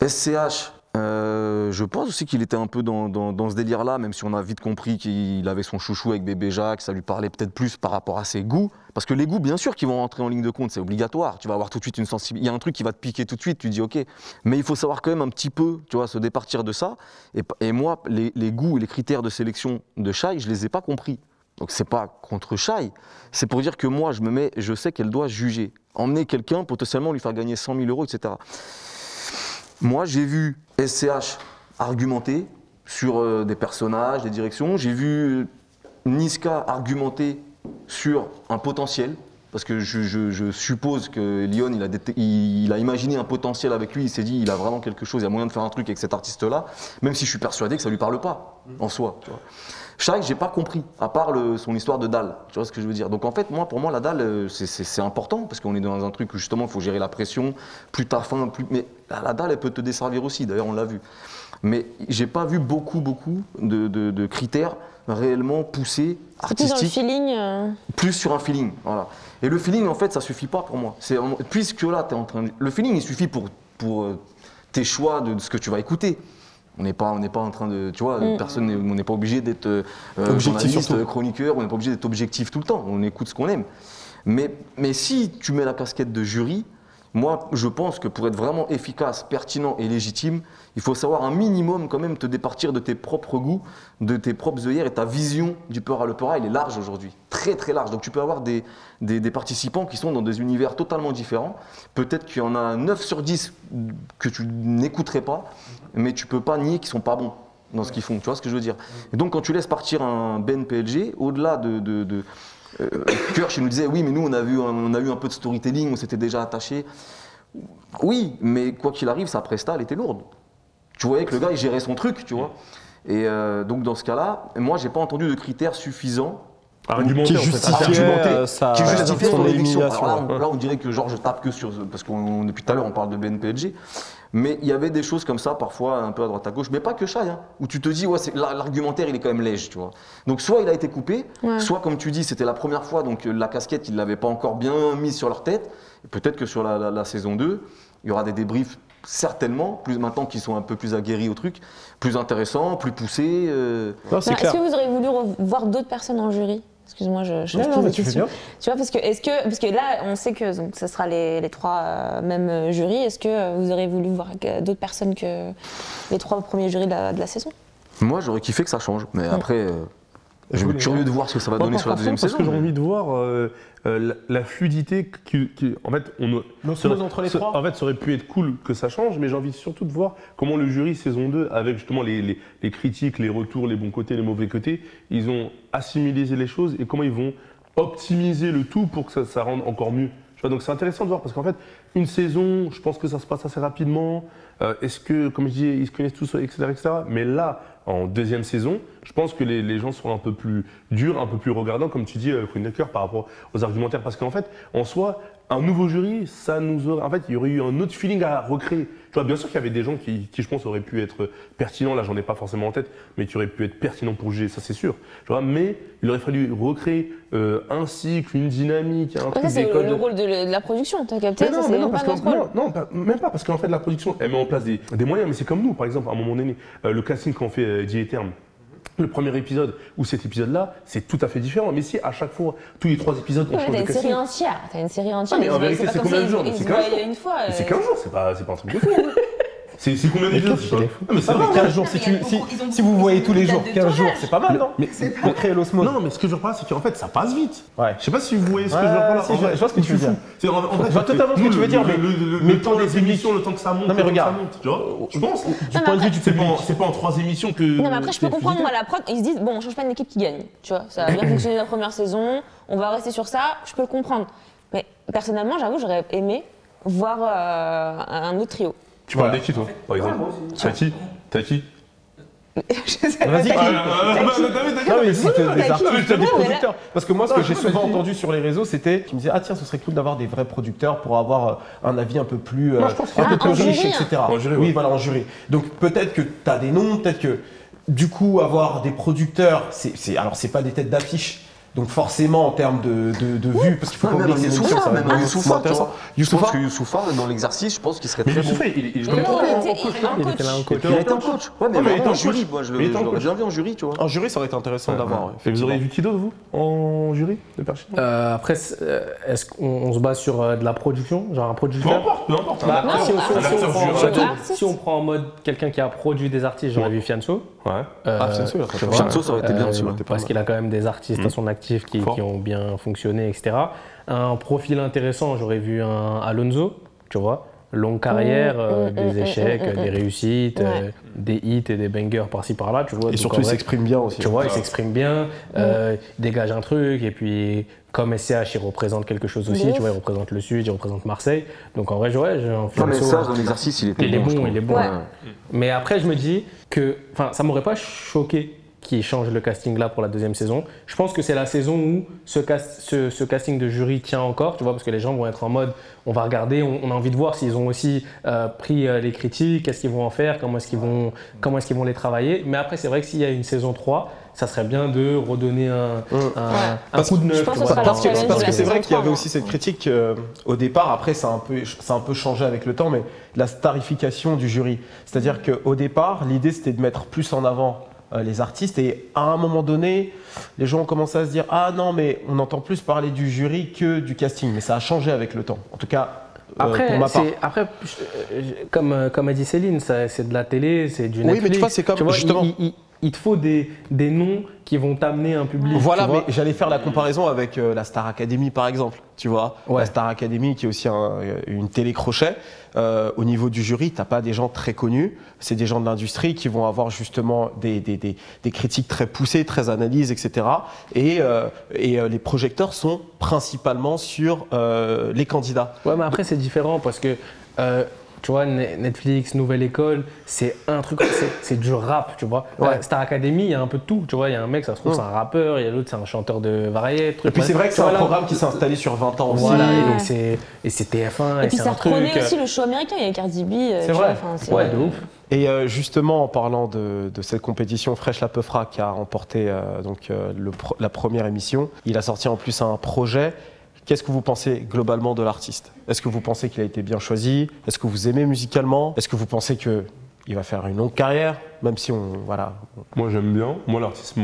SCH, je pense aussi qu'il était un peu dans ce délire-là, même si on a vite compris qu'il avait son chouchou avec Bébé Jacques, ça lui parlait peut-être plus par rapport à ses goûts. Parce que les goûts, bien sûr, qui vont rentrer en ligne de compte, c'est obligatoire. Tu vas avoir tout de suite une sensibilité. Il y a un truc qui va te piquer tout de suite, tu dis ok. Mais il faut savoir quand même un petit peu, tu vois, se départir de ça. Et moi, les goûts et les critères de sélection de Shai, je les ai pas compris. Donc c'est pas contre Shai, c'est pour dire que moi, je sais qu'elle doit juger. Emmener quelqu'un, potentiellement lui faire gagner 100 000 €, etc. Moi, j'ai vu SCH argumenter sur des personnages, des directions. J'ai vu Niska argumenter sur un potentiel. Parce que je suppose que Lyon, il a imaginé un potentiel avec lui. Il s'est dit, il a vraiment quelque chose, il y a moyen de faire un truc avec cet artiste-là. Même si je suis persuadé que ça ne lui parle pas, en soi. Tu vois. Shai, j'ai pas compris, à part son histoire de dalle. Tu vois ce que je veux dire? Donc en fait, pour moi, la dalle, c'est important, parce qu'on est dans un truc où justement, il faut gérer la pression. Plus t'as faim, plus... Mais la dalle, elle peut te desservir aussi, d'ailleurs, on l'a vu. Mais j'ai pas vu beaucoup de critères réellement poussés, artistiques. Plus dans le feeling. Plus sur un feeling, voilà. Et le feeling, en fait, ça suffit pas pour moi. Puisque là, t'es en train de... Le feeling, il suffit pour tes choix de ce que tu vas écouter. On n'est pas en train de, tu vois, on n'est pas obligé d'être journaliste, chroniqueur, on n'est pas obligé d'être objectif tout le temps. On écoute ce qu'on aime. Mais si tu mets la casquette de jury, moi, je pense que pour être vraiment efficace, pertinent et légitime, il faut savoir un minimum quand même te départir de tes propres goûts, de tes propres œillères, et ta vision du Peura. Le Peura, il est large aujourd'hui, très très large. Donc tu peux avoir des participants qui sont dans des univers totalement différents. Peut-être qu'il y en a 9 sur 10 que tu n'écouterais pas, mais tu peux pas nier qu'ils sont pas bons dans ce qu'ils font. Tu vois ce que je veux dire? Et donc quand tu laisses partir un Ben PLG, au-delà Kirsch, il nous disait oui, mais nous on a eu un peu de storytelling, on s'était déjà attaché. Oui, mais quoi qu'il arrive, sa presta, elle était lourde. Tu voyais que le gars, il gérait son truc, tu vois. Et donc dans ce cas-là, moi, j'ai pas entendu de critères suffisants Argumenter, qui justifiait son élection. élimination. Alors là, on dirait que genre je tape que sur... Parce que depuis tout à l'heure, on parle de BNPLG. Mais il y avait des choses comme ça, parfois un peu à droite à gauche, mais pas que Shai, hein, où tu te dis, ouais, l'argumentaire, il est quand même léger, tu vois. Donc soit il a été coupé, soit comme tu dis, c'était la première fois, donc la casquette, ils ne l'avaient pas encore bien mise sur leur tête. Peut-être que sur la saison 2, il y aura des débriefs, certainement, plus maintenant qu'ils sont un peu plus aguerris au truc, plus intéressants, plus poussés. C'est clair. Est-ce que vous auriez voulu voir d'autres personnes en jury? Excuse-moi, je Non, pose mais des tu fais questions. bien. Tu vois, parce que là, on sait que donc, ce sera les 3 mêmes jurys. Est-ce que vous auriez voulu voir d'autres personnes que les 3 premiers jurys de la saison? Moi, j'aurais kiffé que ça change, mais après, je suis curieux de voir ce que ça va donner sur la deuxième saison. Parce que j'ai envie de voir la fluidité en fait, L'osmose entre les trois. En fait, ça aurait pu être cool que ça change, mais j'ai envie surtout de voir comment le jury saison 2, avec justement les critiques, les retours, les bons côtés, les mauvais côtés, ils ont assimilé les choses et comment ils vont optimiser le tout pour que ça rende encore mieux. Tu vois, donc c'est intéressant de voir parce qu'en fait, une saison, je pense que ça se passe assez rapidement. Est-ce que, comme je dis, ils se connaissent tous, etc., etc. Mais là, en deuxième saison, je pense que les gens seront un peu plus durs, un peu plus regardants, comme tu dis, Kronecker, par rapport aux argumentaires. Parce qu'en fait, en soi, un nouveau jury, ça nous aurait. En fait, il y aurait eu un autre feeling à recréer. Tu vois, bien sûr qu'il y avait des gens qui, je pense, auraient pu être pertinents. Là, j'en ai pas forcément en tête, mais qui auraient pu être pertinents pour juger, ça c'est sûr. Tu vois, mais il aurait fallu recréer un cycle, une dynamique, un truc. Ça, c'est d'école. le rôle de la production, t'as capté? Mais Ça, c'est même pas notre rôle. même pas, parce qu'en fait, la production, elle met en place des moyens, mais c'est comme nous, par exemple, à un moment donné, le casting qu'on fait Die Etern. Le premier épisode ou cet épisode-là, c'est tout à fait différent. Mais si à chaque fois, tous les 3 épisodes, on change de T'as une casting. série entière. T'as une série entière. Ah, mais en vérité, c'est combien de jours? Ils C'est se 15 voient jours. une fois. C'est 15 jours, c'est pas un truc de fou. C'est combien d'épisodes tu vois? Non, mais c'est vrai. 15 jours, si vous voyez tous les jours, 15 jours, c'est pas mal, non? Mais Pour créer l'osmose. non, mais ce que je veux dire, c'est qu'en fait, ça passe vite. Ouais. Je sais pas si vous voyez ce que je veux dire. Si, je vois ce que tu veux dire. C'est en vrai, Je vois totalement ce que tu veux dire, mais le temps des émissions, le temps que ça monte, Non, mais le temps que regarde. ça monte, tu vois. Je pense. Du point de vue du C'est public. pas en 3 émissions que. Non, mais après, je peux comprendre, moi, la prod, ils se disent, bon, on change pas une équipe qui gagne. Tu vois, ça a bien fonctionné la première saison, on va rester sur ça, je peux le comprendre. Mais personnellement, j'avoue, j'aurais aimé voir un autre trio. Tu parles de qui, toi, par exemple? T'as qui? Vas-y, non, mais si, des artistes, des producteurs. Parce que moi, ce que j'ai souvent entendu sur les réseaux, c'était qu'ils me disaient, ah tiens, ce serait cool d'avoir des vrais producteurs pour avoir un avis un peu plus, un peu plus riche, jury, etc. En jury, Oui, ouais. voilà, en jury. Donc peut-être que tu as des noms, peut-être que du coup, avoir des producteurs, alors c'est pas des têtes d'affiche. Donc forcément en termes de vues, parce qu'il faut pas oublier que c'est une émission, ça va être Youssoufa, intéressant. je pense que Youssoufa, dans l'exercice, je pense qu'il serait Mais très bon. Youssoufa, il Il était là en coach. Il a été en coach. Ouais, mais il vraiment était en en jury, coach. moi, je Il était en l'aurais coach. bien vu en jury, tu vois. En jury, ça aurait été intéressant d'avoir. Et vous auriez vu qui d'autre, vous, en jury de Perchine? Après, est-ce qu'on se base sur de la production, genre un Peu producteur? importe, peu importe. Bah, Un si on acteur prend- juré. si on prend en mode quelqu'un qui a produit des artistes, j'aurais vu Fianso. Ouais. Fianso, il a fait Fianso, ça aurait été bien aussi. ouais. Parce qu'il a quand même des artistes à son actif qui ont bien fonctionné, etc. Un profil intéressant, j'aurais vu un Alonso, tu vois. Longue carrière, des échecs, des réussites, Ouais. des hits et des bangers par-ci par-là, tu vois. Et Donc, surtout, en il vrai, s'exprime bien aussi. tu vois, il s'exprime bien, il dégage un truc, et puis comme SCH, il représente quelque chose aussi, De tu vois, il ouf. représente le Sud, il représente Marseille. Donc en vrai, j'ai un Non, mais Fianso, ça, dans l'exercice, il était il est bon. je bon, trouve. il est bon. Ouais. Mais après, je me dis que, enfin, ça m'aurait pas choqué qu'il change le casting là pour la deuxième saison. Je pense que c'est la saison où ce casting de jury tient encore, tu vois, parce que les gens vont être en mode, on va regarder, on a envie de voir s'ils ont aussi pris les critiques, qu'est-ce qu'ils vont en faire, comment est-ce qu'ils vont les travailler. Mais après, c'est vrai que s'il y a une saison 3, ça serait bien de redonner un coup de neuf. Je pense tu que vois, ce sera dans- le challenge Parce de que la c'est vrai saison qu'il y avait 3, aussi cette critique au départ, après ça a un peu changé avec le temps, mais la starification du jury. C'est-à-dire qu'au départ, l'idée c'était de mettre plus en avant les artistes et à un moment donné, les gens ont commencé à se dire « Ah non, mais on entend plus parler du jury que du casting ». Mais ça a changé avec le temps. En tout cas, Après, pour ma part. comme a dit Céline, c'est de la télé, c'est du Oui, mais Netflix. tu vois, c'est comme- vois, justement- il te faut des noms qui vont t'amener un public. Voilà, tu vois. mais j'allais faire la comparaison avec la Star Academy par exemple, tu vois. Ouais. La Star Academy qui est aussi une télé-crochet. Au niveau du jury, t'as pas des gens très connus, c'est des gens de l'industrie qui vont avoir justement des critiques très poussées, très analyses, etc. Et les projecteurs sont principalement sur les candidats. Ouais, mais après, c'est différent parce que, tu vois, Netflix, Nouvelle École, c'est un truc, c'est du rap, tu vois. Ouais. Star Academy, il y a un peu de tout, tu vois. Il y a un mec, ça se trouve, c'est un rappeur, il y a l'autre, c'est un chanteur de variété. Et puis c'est vrai que c'est un programme qui s'est installé sur 20 ans aussi. Voilà, Ouais. et donc c'est TF1, Et et puis c'est ça un truc. reprenait aussi le show américain, il y a Cardi B. C'est vrai, ouais, de ouf. Et justement, en parlant de cette compétition, Fresh La Peufra qui a remporté la première émission, il a sorti en plus un projet. Qu'est-ce que vous pensez globalement de l'artiste? Est-ce que vous pensez qu'il a été bien choisi? Est-ce que vous aimez musicalement? Est-ce que vous pensez qu'il va faire une longue carrière? Même si on. Voilà. Moi j'aime bien, moi l'artiste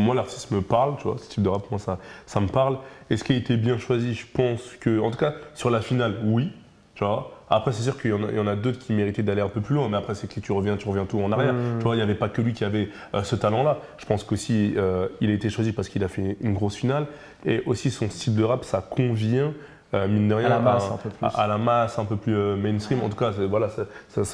me parle, tu vois, ce type de rap, moi ça me parle. Est-ce qu'il a été bien choisi? Je pense que, en tout cas sur la finale, oui, tu vois. Après c'est sûr qu'il y en a d'autres qui méritaient d'aller un peu plus loin, mais après c'est que tu reviens tout en arrière. Tu vois, il n'y avait pas que lui qui avait ce talent-là. Je pense qu'aussi il a été choisi parce qu'il a fait une grosse finale, et aussi son style de rap, ça convient. Mine de rien, À la masse, un peu plus. à la masse, un peu plus mainstream. En tout cas, voilà,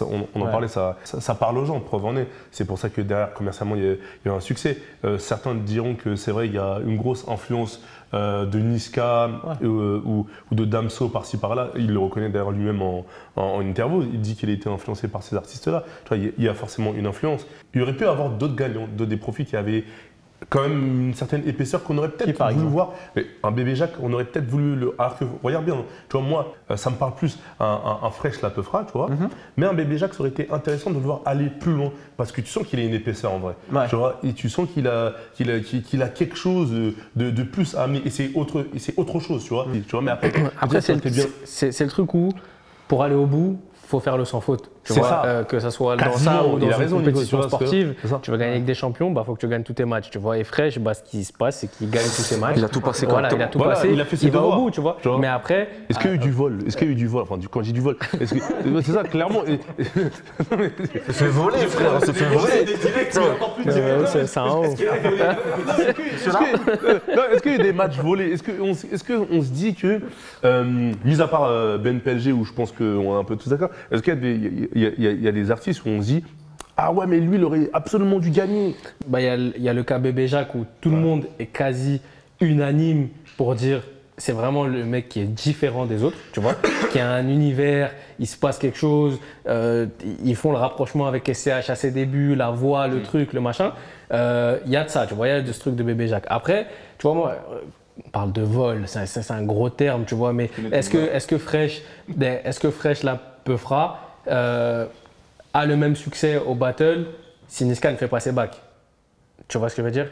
on en Ouais. parlait, ça parle aux gens, preuve en est. C'est pour ça que derrière, commercialement, il y a un succès. Certains diront que c'est vrai, il y a une grosse influence de Niska ou de Damso par-ci par-là. Il le reconnaît d'ailleurs lui-même en interview. Il dit qu'il a été influencé par ces artistes-là. Tu vois, il y a forcément une influence. Il aurait pu avoir d'autres gagnants, des profils qui avaient quand même une certaine épaisseur qu'on aurait peut-être par voulu exemple voir. Mais un bébé Jacques, on aurait peut-être voulu le. Alors que, regarde bien, tu vois, moi, ça me parle plus un Fresh La Peufra, tu vois. Mais un bébé Jacques, ça aurait été intéressant de le voir aller plus loin. Parce que tu sens qu'il a une épaisseur en vrai. Ouais. Tu vois, et tu sens qu'il a quelque chose de plus à amener. Et c'est autre chose, tu vois. Tu vois, mais après Après, ça aurait été bien. c'est le truc où, pour aller au bout, faut faire le sans faute. Tu C'est vois, ça. que ça soit dans Quasiment, ça ou il dans a une raison, Nico, compétition tu vois, parce que- sportive. c'est ça. Tu veux gagner avec des champions, bah faut que tu gagnes tous tes matchs. Tu vois, et Fresh, bah, ce qui se passe, c'est qu'il gagne tous ses matchs. Il a tout passé Voilà, correctement. il a tout Voilà, passé. il a fait ses va au devoirs. bout, tu vois. Tu vois. Mais après, Est-ce qu'il y a eu du vol? Est-ce qu'il y a eu du vol? Enfin, quand je dis du vol, est-ce que c'est ça clairement? C'est fait voler, frère, c'est fait voler. c'est un haut. Est-ce qu'il y a eu des matchs volés? Est-ce qu'on se dit que, mis à part Ben PLG, où je pense qu'on est un peu tous d'accord, est-ce qu'il y a des artistes où on se dit ah ouais, mais lui, il aurait absolument dû gagner? Bah, il y a le cas Bébé Jacques où tout le monde est quasi unanime pour dire c'est vraiment le mec qui est différent des autres, tu vois, qui a un univers, il se passe quelque chose, ils font le rapprochement avec SCH à ses débuts, la voix, le truc, le machin. Il y a de ça, tu vois, il y a de ce truc de Bébé Jacques. Après, tu vois, moi, on parle de vol, c'est un gros terme, tu vois, mais est-ce que Fresh, la Peufra, a le même succès au battle si Niska ne fait pas ses bacs? Tu vois ce que je veux dire?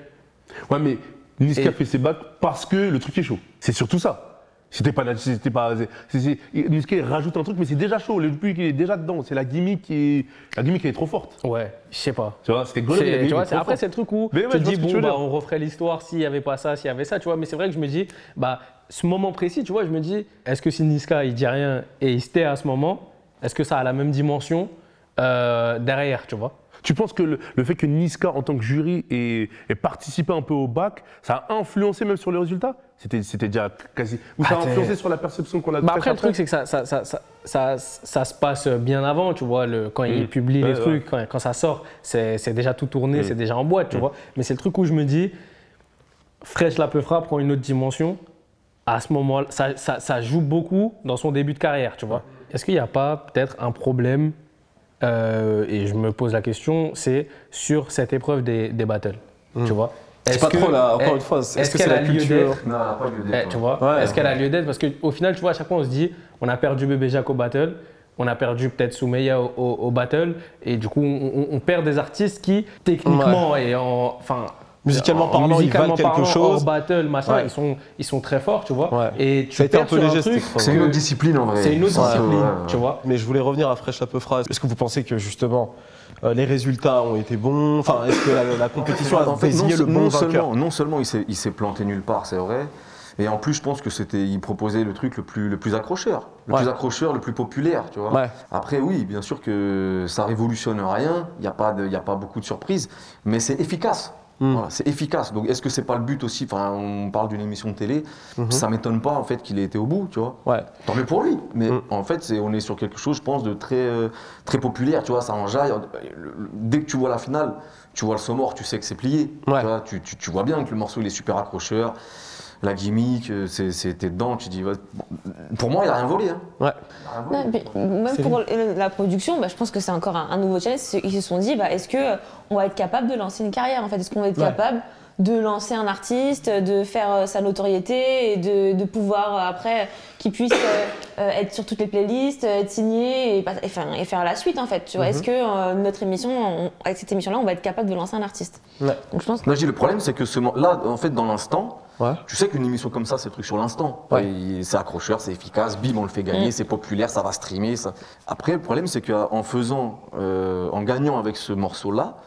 Ouais, mais Niska Et- fait ses bacs parce que le truc est chaud. C'est surtout ça. Niska il rajoute un truc, mais c'est déjà chaud. Le public il est déjà dedans. C'est la gimmick elle est trop forte. Ouais, je sais pas. Tu vois, c'était Golem, la gimmick Tu vois, est trop après, forte. c'est le truc où Mais ouais, tu je te vois dis, ce que tu bon, veux bah, dire. on referait l'histoire s'il n'y avait pas ça, s'il y avait ça, tu vois. Mais c'est vrai que je me dis, bah, ce moment précis, tu vois, je me dis, est-ce que si Niska, il dit rien et il se tait à ce moment, est-ce que ça a la même dimension derrière, tu vois? Tu penses que le fait que Niska, en tant que jury, ait participé un peu au bac, ça a influencé même sur les résultats? C'était déjà quasi. Ou ça a influencé sur la perception qu'on a de Bah Fresh après, le truc, c'est que ça se passe bien avant, tu vois, quand il publie les Ouais, trucs, quand ça sort, c'est déjà tout tourné, c'est déjà en boîte, tu vois. Mais c'est le truc où je me dis, Fresh la Peufra prend une autre dimension. À ce moment-là, ça joue beaucoup dans son début de carrière, tu vois. Est-ce qu'il n'y a pas peut-être un problème, et je me pose la question, c'est sur cette épreuve des battles, tu vois. C'est pas trop là, encore une fois, est-ce que c'est la culture? Non, elle a pas lieu d'être. Tu vois, Ouais. est-ce qu'elle a lieu d'être? Parce qu'au final, tu vois, à chaque fois, on se dit, on a perdu Bébé Jacques au battle, on a perdu peut-être Soumeya au battle, et du coup, on perd des artistes qui, techniquement et Musicalement parlant, ils valent quelque chose. Hors battle, machin, Ouais. ils sont très forts, tu vois. Ouais. Et tu Ça a été perds un peu sur léger, truc cette épreuve. C'est une autre discipline en vrai. C'est une autre Ouais, discipline, ouais. tu vois. Mais je voulais revenir à Fresh la Peufra. Est-ce que vous pensez que justement les résultats ont été bons? Enfin, est-ce que la compétition a En fait, désigné le bon vainqueur? non seulement il s'est planté nulle part, c'est vrai, et en plus je pense que il proposait le truc le plus accrocheur, le plus populaire, tu vois. Ouais. Après oui, bien sûr que ça révolutionne rien, il y a pas beaucoup de surprises, mais c'est efficace. Voilà, c'est efficace. Donc est-ce que c'est pas le but aussi? Enfin, on parle d'une émission de télé, ça m'étonne pas en fait qu'il ait été au bout, tu vois. Ouais. Tant mieux pour lui. Mais en fait, on est sur quelque chose, je pense, de très populaire. Tu vois, ça enjaille. Dès que tu vois la finale, tu vois le saut mort, tu sais que c'est plié. Ouais. Tu vois, tu vois bien que le morceau il est super accrocheur. La gimmick, t'es dedans, tu dis. Ouais. Pour moi, il a rien volé. Hein. Ouais. Non, mais même pour la production, bah, je pense que c'est encore un nouveau challenge. Ils se sont dit, bah, est-ce qu'on va être capable de lancer une carrière en fait? Est-ce qu'on va être capable de lancer un artiste, de faire sa notoriété et de pouvoir après qu'il puisse être sur toutes les playlists, être signé et faire la suite en fait. Tu vois, est-ce que notre émission, avec cette émission-là, on va être capable de lancer un artiste? Ouais. Donc je pense. Là, je dis, le problème, c'est que là, en fait, dans l'instant, Ouais. tu sais qu'une émission comme ça, c'est le truc sur l'instant. Ouais. C'est accrocheur, c'est efficace, bim, on le fait gagner, c'est populaire, ça va streamer. Ça. Après, le problème, c'est en gagnant avec ce morceau-là,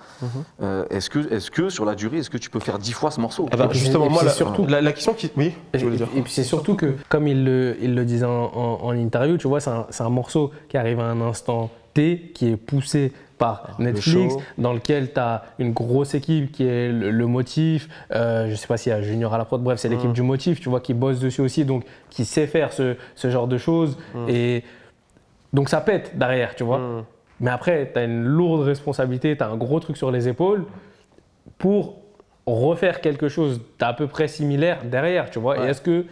est-ce que sur la durée, est-ce que tu peux faire 10 fois ce morceau? Ah bah, Et puis- justement, et moi, puis la, surtout- la question qui. Oui, je voulais dire. Et puis c'est surtout que, comme il le disait en interview, tu vois, c'est un morceau qui arrive à un instant T, qui est poussé par Netflix, show. dans lequel tu as une grosse équipe qui est le motif. Je sais pas s'il y a Junior à la prod, bref, c'est l'équipe du motif, tu vois, qui bosse dessus aussi, donc qui sait faire ce genre de choses. Et donc ça pète derrière, tu vois. Mais après, tu as une lourde responsabilité, tu as un gros truc sur les épaules pour refaire quelque chose d'à peu près similaire derrière, tu vois. Ouais. Et est-ce que,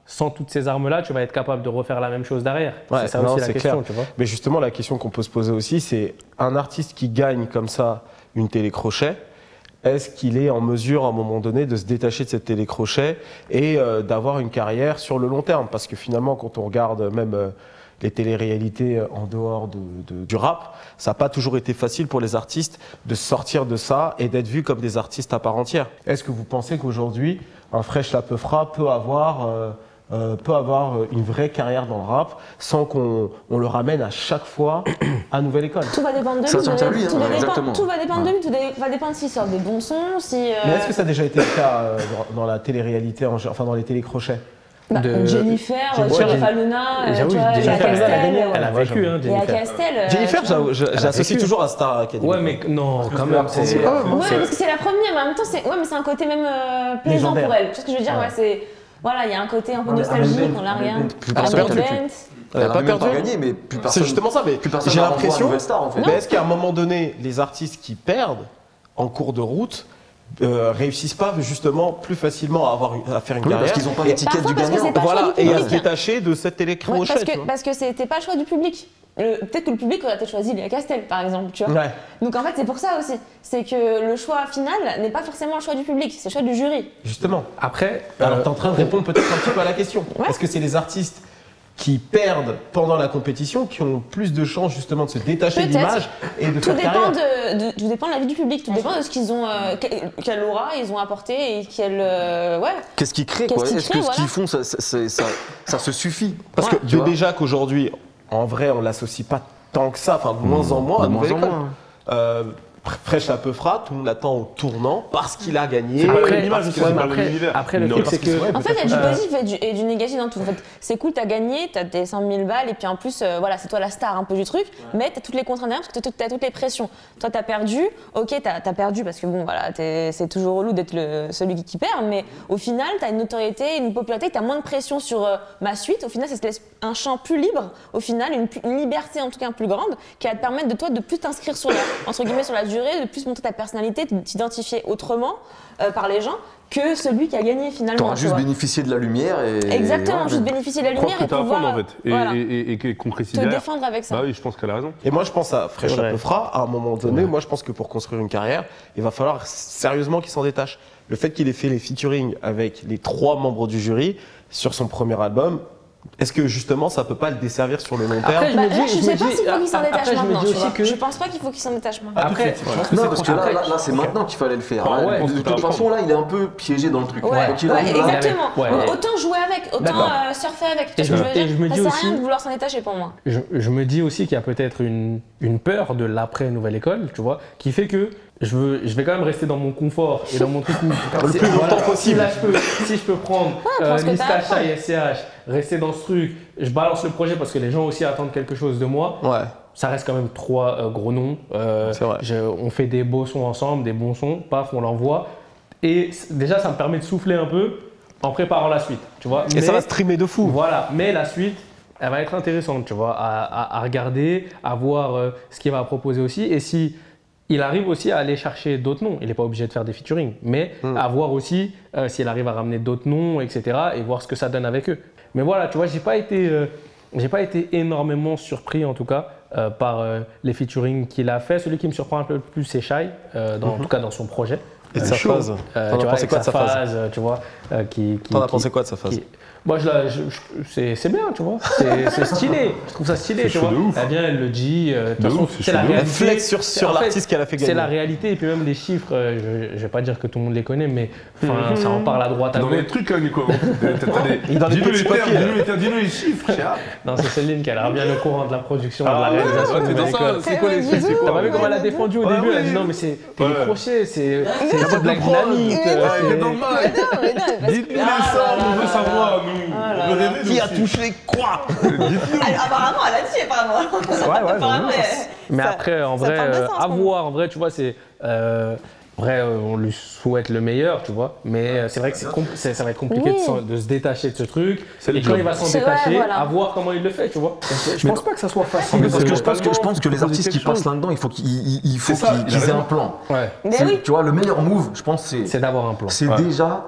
sans toutes ces armes-là, tu vas être capable de refaire la même chose derrière? Ouais, c'est ça non, aussi la c'est question, clair. tu vois. Mais justement, la question qu'on peut se poser aussi, c'est un artiste qui gagne comme ça une télécrochet, est-ce qu'il est en mesure à un moment donné de se détacher de cette télécrochet et d'avoir une carrière sur le long terme? Parce que finalement, quand on regarde même les téléréalités en dehors du rap, ça n'a pas toujours été facile pour les artistes de sortir de ça et d'être vus comme des artistes à part entière. Est-ce que vous pensez qu'aujourd'hui, un Fresh la Peufra peut avoir peut avoir une vraie carrière dans le rap sans qu'on le ramène à chaque fois à Nouvelle École. Tout va dépendre de lui. Ça tient à lui, hein, exactement. Tout va dépendre de lui, tout va dépendre s'il sort des bons sons, si... Mais est-ce que ça a déjà été le cas dans la télé-réalité, enfin dans les télécrochets? Jennifer, Faluna, J'avoue, Léa Jennifer, Castel. elle a vécu, hein, Léa Jennifer. Castel. Jennifer, tu vois. j'associe vécu. toujours à Star Academy. Ouais, mais non, quand même, c'est. Ouais, parce que c'est la première, mais en même temps, c'est un côté même plaisant Légendaire. pour elle. Tu vois ce que je veux dire? Ouais, c'est... Voilà, il y a un côté un peu Ouais, mais nostalgique, Amel on la regarde. Plus personne Amel ne Bent. Elle a pas même perdu. gagné, mais plus C'est personne. justement ça, mais plus personne j'ai la renvoie à l'impression. Nouvelle Star, en fait. Mais est-ce qu'à un moment donné, les artistes qui perdent en cours de route réussissent pas justement plus facilement à faire une Oui, carrière parce qu'ils n'ont pas et- l'étiquette parfois du parce que gagnant. c'est pas le choix voilà, du et à se public. détacher de cette Ouais, télécrochet. parce que c'était pas le choix du public. Peut-être que le public aurait peut-être choisi Léa Castel, par exemple, tu vois. Ouais. Donc en fait, c'est pour ça aussi. C'est que le choix final n'est pas forcément le choix du public, c'est le choix du jury. Justement. Après, Alors, tu es en train de répondre peut-être un petit peu à la question. Ouais. Est-ce que c'est les artistes qui perdent pendant la compétition qui ont plus de chances justement de se détacher de Peut-être. l'image et de Tout faire dépend carrière? tout dépend de la vie du public, tout dépend de ce qu'ils ont, quelle aura ils ont apporté et ouais. Qu'est-ce qu'ils créent, Qu'est-ce quoi? qu'ils Est-ce que créent, ce qu'ils voilà. font, ça se suffit? Parce que tu vois. Bébé Jacques aujourd'hui, en vrai, on l'associe pas tant que ça, enfin de moins en moins à De moins Nouvelle en École. moins. Fraîche la peu fera, tout le monde l'attend au tournant parce qu'il a gagné. Après, l'image, parce c'est qu'il a- pas le même univers. après, le Non, truc, parce c'est que que. En fait, il y a du positif et du négatif dans tout. En fait, c'est cool, t'as gagné, t'as tes 100 000 balles, et puis en plus, voilà, c'est toi la star un peu du truc, mais t'as toutes les contraintes derrière parce que t'as toutes les pressions. Toi, t'as perdu, ok, t'as perdu parce que bon, voilà, c'est toujours relou d'être celui qui perd, mais au final, t'as une notoriété, une popularité, t'as moins de pression sur ma suite. Au final, ça te laisse un champ plus libre, au final, une liberté en tout cas plus grande, qui va te permettre de toi de plus t'inscrire sur entre guillemets, sur la durée, de plus montrer ta personnalité, de t'identifier autrement par les gens que celui qui a gagné finalement. T'auras tu juste vois. bénéficié de la lumière et. Exactement, voilà. juste bénéficier de la Croire lumière que et t'as à pouvoir apprendre en fait. voilà, Et qu'on précise te derrière. défendre avec ça. Bah oui, je pense qu'elle a raison. Et moi, je pense à Fresh Ouais. à peu fera. À un moment donné, moi, je pense que pour construire une carrière, il va falloir sérieusement qu'il s'en détache. Le fait qu'il ait fait les featuring avec les 3 membres du jury sur son premier album, est-ce que justement, ça peut pas le desservir sur le long terme? Après, Bah, me dis- là, je je sais me pas dis- s'il faut qu'il s'en après, détache je me maintenant. dis tu aussi vois. que- Je pense pas qu'il faut qu'il s'en détache maintenant. Après, Non, parce que après- là, c'est maintenant qu'il fallait le faire. Ah ouais, de toute façon, là, il est un peu piégé dans le truc. Ouais, Donc, il ouais, arrive là. exactement. Ouais. Autant jouer avec, autant D'accord. surfer avec. Tu Et vois ce que je me Ça dis sert à aussi- rien de vouloir s'en détacher pour moi. je me dis aussi qu'il y a peut-être une peur de l'après Nouvelle École, tu vois, qui fait que je vais quand même rester dans mon confort et dans mon truc où Le plus longtemps possible. Si je peux prendre prends ce que t'as à Nistacha prendre. et SCH, rester dans ce truc, je balance le projet parce que les gens aussi attendent quelque chose de moi. Ouais. Ça reste quand même 3 gros noms. C'est vrai. On fait des beaux sons ensemble, des bons sons, paf, on l'envoie. Et déjà, ça me permet de souffler un peu en préparant la suite, tu vois. Et ça va streamer de fou. Voilà, mais la suite, elle va être intéressante, tu vois, à regarder, à voir ce qu'il va proposer aussi. Et si il arrive aussi à aller chercher d'autres noms, il n'est pas obligé de faire des featuring, mais à voir aussi s'il arrive à ramener d'autres noms, etc. et voir ce que ça donne avec eux. Mais voilà, tu vois, j'ai pas été énormément surpris en tout cas par les featuring qu'il a fait. Celui qui me surprend un peu plus, c'est Shai, en tout cas dans son projet. Et de sa chaud. phase. Tu T'en as vois, pensé avec quoi de sa phase? tu vois, T'en as pensé quoi de sa phase? Moi, c'est bien, tu vois. C'est stylé. Je trouve ça stylé, C'est tu chaud vois. de ouf. Elle vient, elle le dit. De toute De façon, ouf, c'est c'est la chaud de ouf. réalité. Elle flex sur C'est- en fait, l'artiste qu'elle a fait gagner. C'est la réalité. Et puis même les chiffres, je vais pas dire que tout le monde les connaît, mais enfin, ça en parle à droite, à Dans les gauche. trucs, hein, Nico. Dans les Dis-nous petits les termes, papiers. dis-nous les chiffres, cher. Non, c'est Céline qui a l'air bien au courant de la production, de la Ah ouais, réalisation ouais, de t'es dans Nouvelle ça. École. C'est quoi les chiffres? T'as pas vu comment elle a défendu au Ouais, début? Elle a dit oui. non, mais c'est Ouais. crochet, c'est pas de la de prod. dynamite. Ouais, c'est- il est dans le mal. Mais non, parce que- Dites-nous les sommes, on veut savoir, nous. On veut rêver, nous Qui a aussi. touché quoi? Apparemment, elle a dit, apparemment. Apparemment, Mais ça- après, en ça vrai, parle de ça en à ce moment. voir. En vrai, tu vois, c'est. On lui souhaite le meilleur, tu vois. Mais c'est vrai que ça va être compliqué Oui. de se détacher de ce truc. C'est le Et quand job. il va s'en C'est détacher, vrai, voilà. à voir comment il le fait, tu vois. Je pense pas que ça soit facile. Parce que de- je pense que les Poser artistes qui quelque chose. passent là-dedans, il faut qu'ils C'est ça, il a qu'ils aient raison. un plan. Ouais. Mais C'est- oui, Tu vois, le meilleur move, je pense, C'est d'avoir un plan. c'est Ouais. déjà.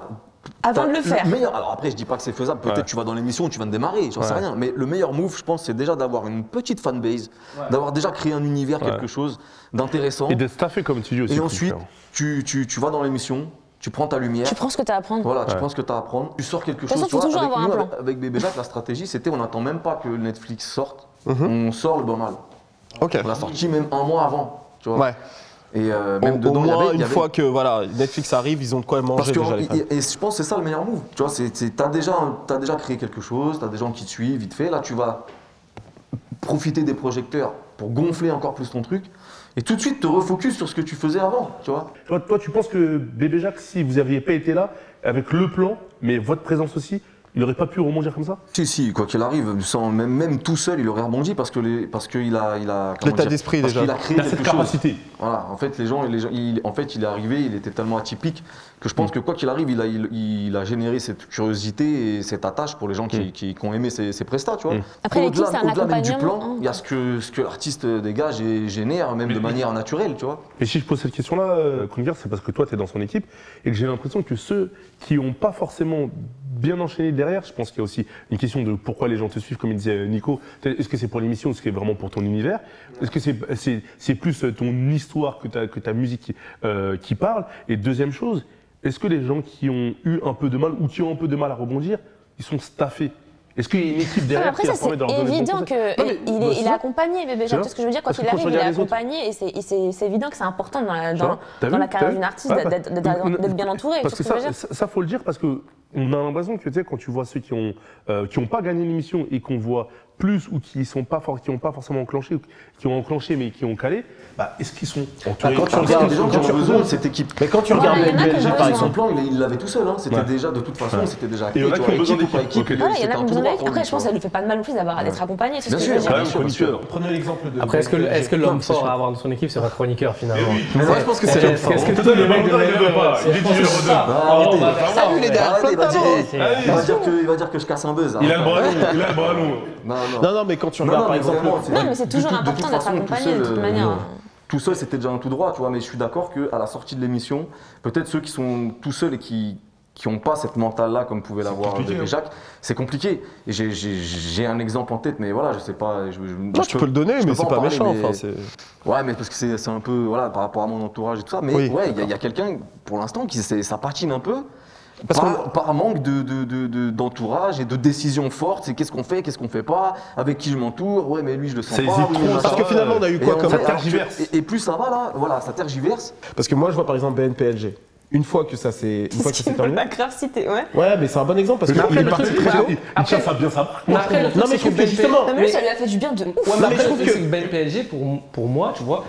avant de le faire. Meilleur, alors après, je dis pas que c'est faisable. Peut-être Ouais. tu vas dans l'émission, tu viens de démarrer, j'en sais Ouais. rien. Mais le meilleur move, je pense, c'est déjà d'avoir une petite fanbase, d'avoir déjà créé un univers, quelque chose d'intéressant. Et d'être staffé, comme tu dis aussi. Et cool, ensuite, frère. tu vas dans l'émission, tu prends ta lumière. Tu prends ce que tu as à apprendre. Voilà, tu Ouais. prends ce que tu as à apprendre, tu sors quelque toute façon, chose. Tu faut vois, toujours avec avoir un nous, plan. avec Bébé Jacques, la stratégie, c'était on n'attend même pas que Netflix sorte, on sort le bon mal. Ok. On l'a sorti même un mois avant. Tu vois. Ouais. Et même Au dedans, moins, il y une avait- fois que voilà, Netflix arrive, ils ont de quoi Parce manger que déjà les fans. et je pense que c'est ça le meilleur move. Tu vois, t'as déjà créé quelque chose, t'as des gens qui te suivent vite fait. Là, tu vas profiter des projecteurs pour gonfler encore plus ton truc et tout de suite te refocus sur ce que tu faisais avant. Tu vois. Toi, tu penses que Bébé Jacques, si vous n'aviez pas été là, avec le plan, mais votre présence aussi, il n'aurait pas pu rebondir comme ça? Si, quoi qu'il arrive, même tout seul, il aurait rebondi parce qu'il a comment L'état dire, d'esprit, parce déjà. qu'il a créé Il a quelque cette chose. capacité. Voilà, en fait, il est arrivé, il était tellement atypique que je pense que quoi qu'il arrive, il a généré cette curiosité et cette attache pour les gens qui ont aimé ses prestats, tu vois. Après, l'équipe, c'est un Au-delà même du accompagnement, plan, hein. il y a ce que l'artiste dégage et génère, même de manière naturelle, tu vois. Et si je pose cette question-là, Kruger, c'est parce que toi, tu es dans son équipe et que j'ai l'impression que ceux qui n'ont pas forcément bien enchaîné derrière, je pense qu'il y a aussi une question de pourquoi les gens te suivent, comme il disait Nico. Est-ce que c'est pour l'émission ou est-ce que c'est vraiment pour ton univers? Est-ce que c'est plus ton histoire que ta musique qui parle? Et deuxième chose, est-ce que les gens qui ont eu un peu de mal ou qui ont un peu de mal à rebondir, ils sont staffés? Est-ce qu'il y a une équipe derrière Après, qui ça, leur permet c'est de leur donner le bon évident conseil? Non, mais, qu'il bah, c'est est ça. accompagné, Bébé Tu Jacques. vois Tu vois ce que je veux dire? Quand Parce que il quand arrive, je il est regarde les autres- accompagné et c'est évident que c'est important dans Tu vois, t'as la vu, carrière t'as d'une vu? artiste Ouais, d'être bien entouré. Tu vois Parce ce que que je veux dire? ça, faut le dire, parce que on a l'impression que tu sais, quand tu vois ceux qui ont pas gagné l'émission et qu'on voit plus ou qui n'ont pas forcément enclenché, ou qui ont enclenché mais qui ont calé, bah, est-ce qu'ils sont entourés? quand tu Après, il y a regardes- des gens qui ont besoin de cette équipe. Mais quand tu Ouais, regardes il y en a qui ont BLG par besoin. Son exemple, plan, il l'avait tout seul, hein. C'était Ouais. déjà, de toute façon, c'était déjà Et il y en a tu qui vois, ont besoin équipe ou pas d'équipe. équipe, Ok. Voilà, il y en a c'était qui un ont tout besoin droit d'aide. pour Après, lui, je pense tu que ça vois. lui fait pas de mal non plus d'être accompagné. C'est ce Bien que je sûr, veux dire. Quand même, bien sûr, bien sûr. chroniqueur. prenez l'exemple de. Après, est-ce que BLG. l'homme Non, c'est fort sûr. à avoir dans son équipe, c'est pas chroniqueur finalement? Moi, je pense que c'est l'homme fort. Est-ce que Toi, le mec de Ouais, il est du numéro 2. Arrêtez. Salut les gars, Arrêtez, plein de talent. il va dire que je casse un buzz. Il a le arrête. bras long, il a le bras long. Non, Non, mais quand tu regardes par mais exemple. vraiment, Non, mais c'est toujours de toute important d'être façon, tout accompagné de seul, toute manière. Tout seul, c'était déjà un tout droit, tu vois, mais je suis d'accord qu'à la sortie de l'émission, peut-être ceux qui sont tout seuls et qui n'ont pas cette mentale-là, comme pouvait l'avoir compliqué, Bébé hein. Jacques, c'est compliqué. Et j'ai un exemple en tête, mais voilà, je sais pas. Non, tu peux le donner, je mais peux c'est en pas parler, méchant. mais- Enfin, c'est. Ouais, mais parce que c'est un peu, voilà, par rapport à mon entourage et tout ça. Mais Oui. ouais, il y a quelqu'un, pour l'instant, ça patine un peu. Parce Par manque d'entourage et de décisions fortes, c'est qu'est-ce qu'on fait, qu'est-ce qu'on fait pas, avec qui je m'entoure, ouais mais lui je le sens Ça pas. hésite oui, trop, machin. Parce que finalement, on a eu quoi Et comme. Ça alors tergiverse. et plus ça va là, voilà, ça tergiverse. Parce que moi, je vois par exemple BNPLG. Une fois que ça s'est terminé. La grave cité, ouais. Ouais, mais c'est un bon exemple parce qu'il après, est le parti truc, très tôt. Il tient ça bien sa marque. Mais après, le truc, Non, mais c'est je trouve que BNP justement. Non, mais lui, ça lui a fait du bien de ouf. Ouais, mais mais après, je le trouve truc, que- c'est que BNPLG, pour moi, tu vois,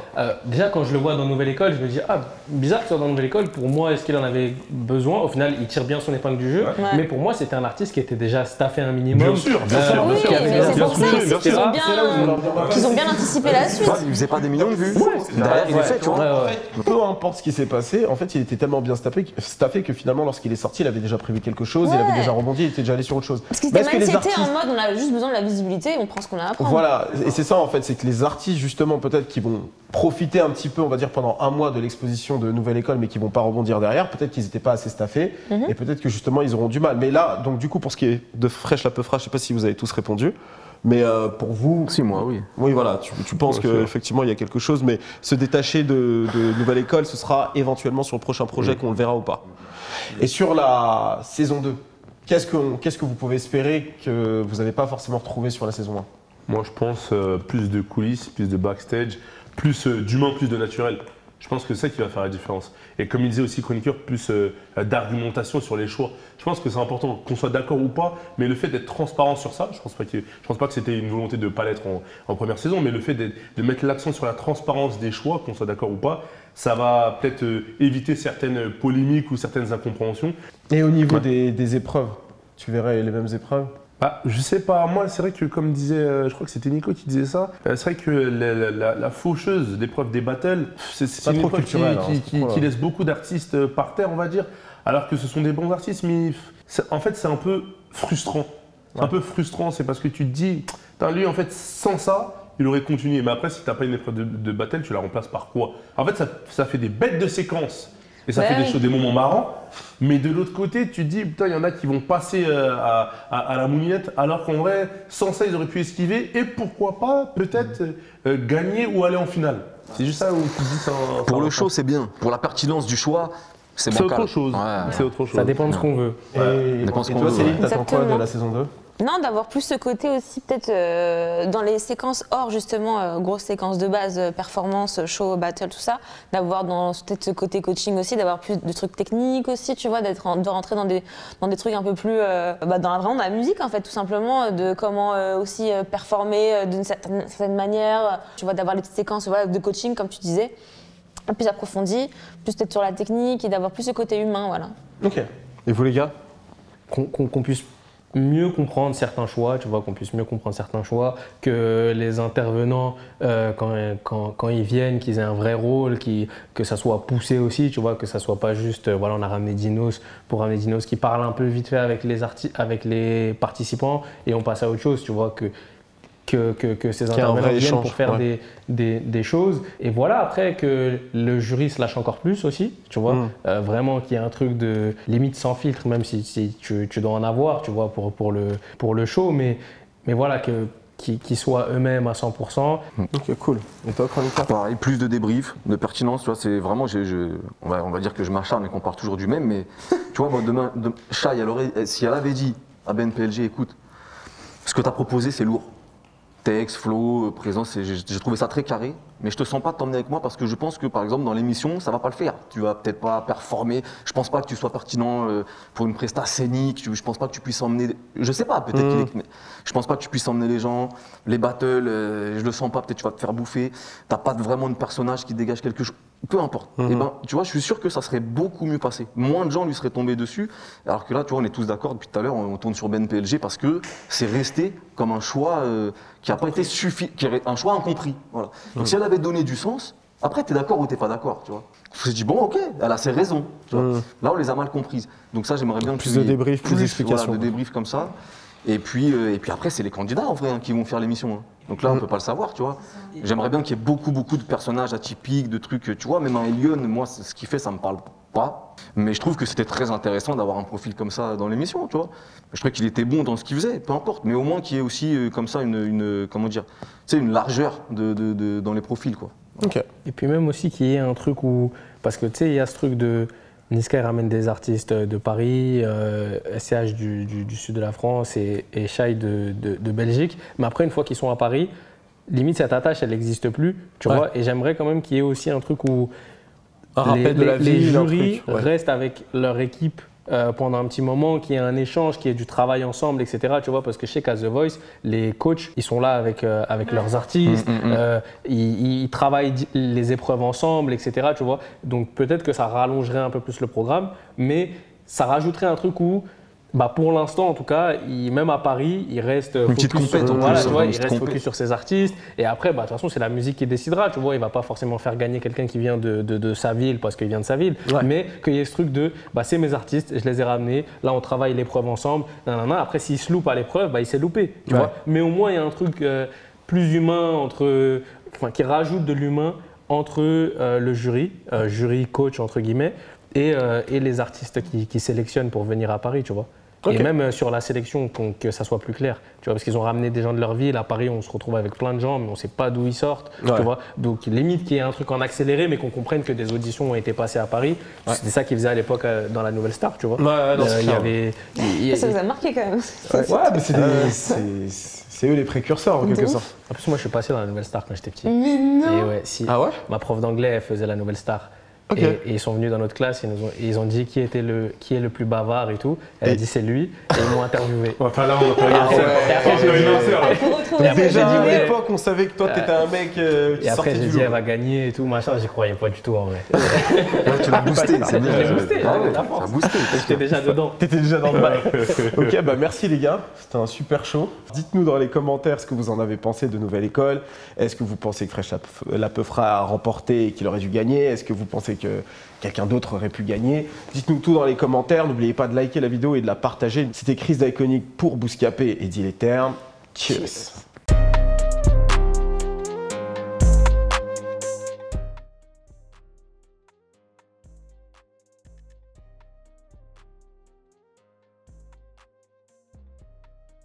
déjà quand je le vois dans Nouvelle École, je me dis, ah, bizarre qu'il soit dans Nouvelle École, pour moi, est-ce qu'il en avait besoin? Au final, il tire bien son épingle du jeu, Ouais. mais pour moi, c'était un artiste qui était déjà staffé un minimum. Bien sûr, bien sûr, Oui, bien sûr. qui avait mais bien c'est pour ça structuré, bien qu'ils sûr. ont bien anticipé la suite. Il faisait pas des millions de vues. Derrière il est fait, tu vois. Ouais, ouais. Peu importe ce qui s'est passé, en fait, il était tellement bien staffé que finalement, lorsqu'il est sorti, il avait déjà prévu quelque chose, il Ouais. avait déjà rebondi, il était déjà allé sur autre chose. Parce qu'ils Mais étaient est-ce que les mindsetés en artistes- mode on a juste besoin de la visibilité, on prend ce qu'on a à prendre. Voilà, et c'est ça en fait, c'est que les artistes justement peut-être qui vont profiter un petit peu, on va dire pendant un mois de l'exposition de Nouvelle École, mais qui vont pas rebondir derrière, peut-être qu'ils n'étaient pas assez staffés, et peut-être que justement ils auront du mal. Mais là, donc du coup pour ce qui est de Fresh la peu fraîche, je sais pas si vous avez tous répondu, mais pour vous, Si moi, oui. oui voilà, tu penses Bien sûr. qu'effectivement il y a quelque chose, mais se détacher de Nouvelle École, ce sera éventuellement sur le prochain projet qu'on le verra ou pas. Et sur la saison 2, qu'est-ce que vous pouvez espérer que vous n'avez pas forcément retrouvé sur la saison 1? Moi, je pense plus de coulisses, plus de backstage, plus d'humain, plus de naturel. Je pense que c'est ça qui va faire la différence. Et comme il disait aussi chroniqueur, plus d'argumentation sur les choix. Je pense que c'est important qu'on soit d'accord ou pas, mais le fait d'être transparent sur ça, je pense pas que c'était une volonté de ne pas l'être en première saison, mais le fait de mettre l'accent sur la transparence des choix, qu'on soit d'accord ou pas, ça va peut-être éviter certaines polémiques ou certaines incompréhensions. Et au niveau des épreuves, tu verrais les mêmes épreuves? Ah, je sais pas, moi c'est vrai que comme disait, je crois que c'était Nico qui disait ça, c'est vrai que la faucheuse d'épreuve des battles, c'est Pas une trop épreuve culturel, hein, qui laisse beaucoup d'artistes par terre, on va dire, alors que ce sont des bons artistes, mais en fait c'est un peu frustrant. C'est un peu frustrant, c'est parce que tu te dis, putain, lui en fait sans ça, il aurait continué, mais après si t'as pas une épreuve de battle, tu la remplaces par quoi? En fait ça fait des bêtes de séquences. Et ça fait des moments marrants, mais de l'autre côté, tu te dis, putain, il y en a qui vont passer à la moulinette, alors qu'en vrai, sans ça, ils auraient pu esquiver, et pourquoi pas, peut-être, gagner ou aller en finale. C'est juste ça où tu te dis ça. Pour le show, c'est bien. Pour la pertinence du choix, c'est c'est bancal. autre chose. Ouais. C'est autre chose. Ça dépend de ce qu'on veut. Et, dépend ce et qu'on toi, veut, Céline, ouais. t'attends quoi de Exactement. la saison 2? Non, d'avoir plus ce côté aussi peut-être dans les séquences hors justement grosses séquences de base, performance, show, battle, tout ça, d'avoir peut-être ce côté coaching aussi, d'avoir plus de trucs techniques aussi, tu vois, de rentrer dans des trucs un peu plus vraiment dans la musique en fait, tout simplement, de comment aussi performer d'une certaine manière, tu vois, d'avoir les petites séquences voilà, de coaching comme tu disais, plus approfondies, plus peut-être sur la technique et d'avoir plus ce côté humain, voilà. Ok. Et vous les gars? Qu'on puisse mieux comprendre certains choix, tu vois, qu'on puisse mieux comprendre certains choix, que les intervenants, quand ils viennent, qu'ils aient un vrai rôle, que ça soit poussé aussi, tu vois, que ça soit pas juste, voilà, on a ramené Dinos pour ramener Dinos qui parle un peu vite fait avec les participants et on passe à autre chose, tu vois, que ces intervenants viennent pour faire des choses. Et voilà, après que le jury se lâche encore plus aussi, tu vois. Vraiment qu'il y ait un truc de limite sans filtre, même si tu dois en avoir, tu vois, pour le show. Mais voilà, qu'ils soient eux-mêmes à 100%. Ok, cool. Et toi, Chronica? Pareil, plus de débriefs, de pertinence, tu vois, c'est vraiment, on va dire que je m'acharne et qu'on parle toujours du même, mais tu vois, moi, demain, Shai, si elle avait dit à BNPLG, écoute, ce que tu as proposé, c'est lourd. Texte, flow, présence, j'ai trouvé ça très carré, mais je te sens pas t'emmener avec moi parce que je pense que par exemple dans l'émission ça va pas le faire. Tu vas peut-être pas performer, je pense pas que tu sois pertinent pour une presta scénique, je pense pas que tu puisses emmener, je sais pas, peut-être mais je pense pas que tu puisses emmener les gens, les battles, je le sens pas, peut-être tu vas te faire bouffer, t'as pas vraiment de personnage qui dégage quelque chose, peu importe. Et ben tu vois, je suis sûr que ça serait beaucoup mieux passé, moins de gens lui seraient tombés dessus, alors que là tu vois on est tous d'accord depuis tout à l'heure, on tourne sur BNPLG parce que c'est resté comme un choix qui n'a pas été un choix incompris. Voilà. Donc si elle avait donné du sens, après tu es d'accord ou tu n'es pas d'accord, tu vois. On s'est dit bon ok, elle a ses raisons. Tu vois. Là on les a mal comprises. Donc ça j'aimerais bien plus de débriefs, plus d'explications. Voilà, de débriefs comme ça. Et puis après c'est les candidats en vrai qui vont faire l'émission. Donc là on peut pas le savoir, tu vois. J'aimerais bien qu'il y ait beaucoup de personnages atypiques, de trucs, tu vois. Même un Elion, moi ce qu'il fait ça me parle pas. Mais je trouve que c'était très intéressant d'avoir un profil comme ça dans l'émission, tu vois. Je trouvais qu'il était bon dans ce qu'il faisait, peu importe. Mais au moins qu'il y ait aussi comme ça comment dire, tu sais, une largeur dans les profils, quoi. Ok. Et puis même aussi qu'il y ait un truc où, parce que tu sais, il y a ce truc de Niska ramène des artistes de Paris, SCH du sud de la France et Shai de Belgique. Mais après, une fois qu'ils sont à Paris, limite cette attache, elle n'existe plus, tu vois. Et j'aimerais quand même qu'il y ait aussi un truc où les jurys restent avec leur équipe pendant un petit moment, qu'il y ait un échange, qu'il y ait du travail ensemble, etc. Tu vois, parce que je sais qu'à The Voice, les coachs, ils sont là avec leurs artistes, ils travaillent les épreuves ensemble, etc. Tu vois, donc peut-être que ça rallongerait un peu plus le programme, mais ça rajouterait un truc où, pour l'instant en tout cas, même à Paris, il reste focus sur ses artistes. Et après, de toute façon, c'est la musique qui décidera. Tu vois, il va pas forcément faire gagner quelqu'un qui vient de sa ville parce qu'il vient de sa ville, mais qu'il y ait ce truc de, c'est mes artistes, je les ai ramenés. Là, on travaille l'épreuve ensemble. Après, s'il se loupe à l'épreuve, il s'est loupé. Tu vois. Mais au moins, il y a un truc plus humain qui rajoute de l'humain entre le jury coach entre guillemets, et les artistes qui sélectionnent pour venir à Paris, tu vois. Okay. Et même sur la sélection, que ça soit plus clair, tu vois, parce qu'ils ont ramené des gens de leur ville. À Paris, on se retrouve avec plein de gens, mais on ne sait pas d'où ils sortent, tu vois. Donc limite qu'il y ait un truc en accéléré, mais qu'on comprenne que des auditions ont été passées à Paris. C'était ça qu'ils faisaient à l'époque dans la Nouvelle Star, tu vois. Ça vous a marqué quand même. Mais c'est eux les précurseurs en quelque sorte. En plus, moi, je suis passé dans la Nouvelle Star quand j'étais petit. Mais non. Et ma prof d'anglais, elle faisait la Nouvelle Star. Okay. Et ils sont venus dans notre classe et ils ont dit qui est le plus bavard et tout. Elle a dit c'est lui et ils m'ont interviewé. Enfin là on peut déjà à l'époque on savait que toi t'étais un mec qui sortait du lot. Et après j'ai dit elle va gagner et tout machin, j'y croyais pas du tout en vrai. Tu l'as boosté, c'est bien. Ça a boosté. J'étais déjà dedans. T'étais déjà dans le bail. Ok, merci les gars, c'était un super show. Dites-nous dans les commentaires ce que vous en avez pensé de Nouvelle École. Est-ce que vous pensez que Fresh La Peufra a remporté et qu'il aurait dû gagner? Est-ce que vous pensez que quelqu'un d'autre aurait pu gagner? Dites-nous tout dans les commentaires. N'oubliez pas de liker la vidéo et de la partager. C'était Chris d'Iconic pour Bouscapé et Dit les termes. Cheers.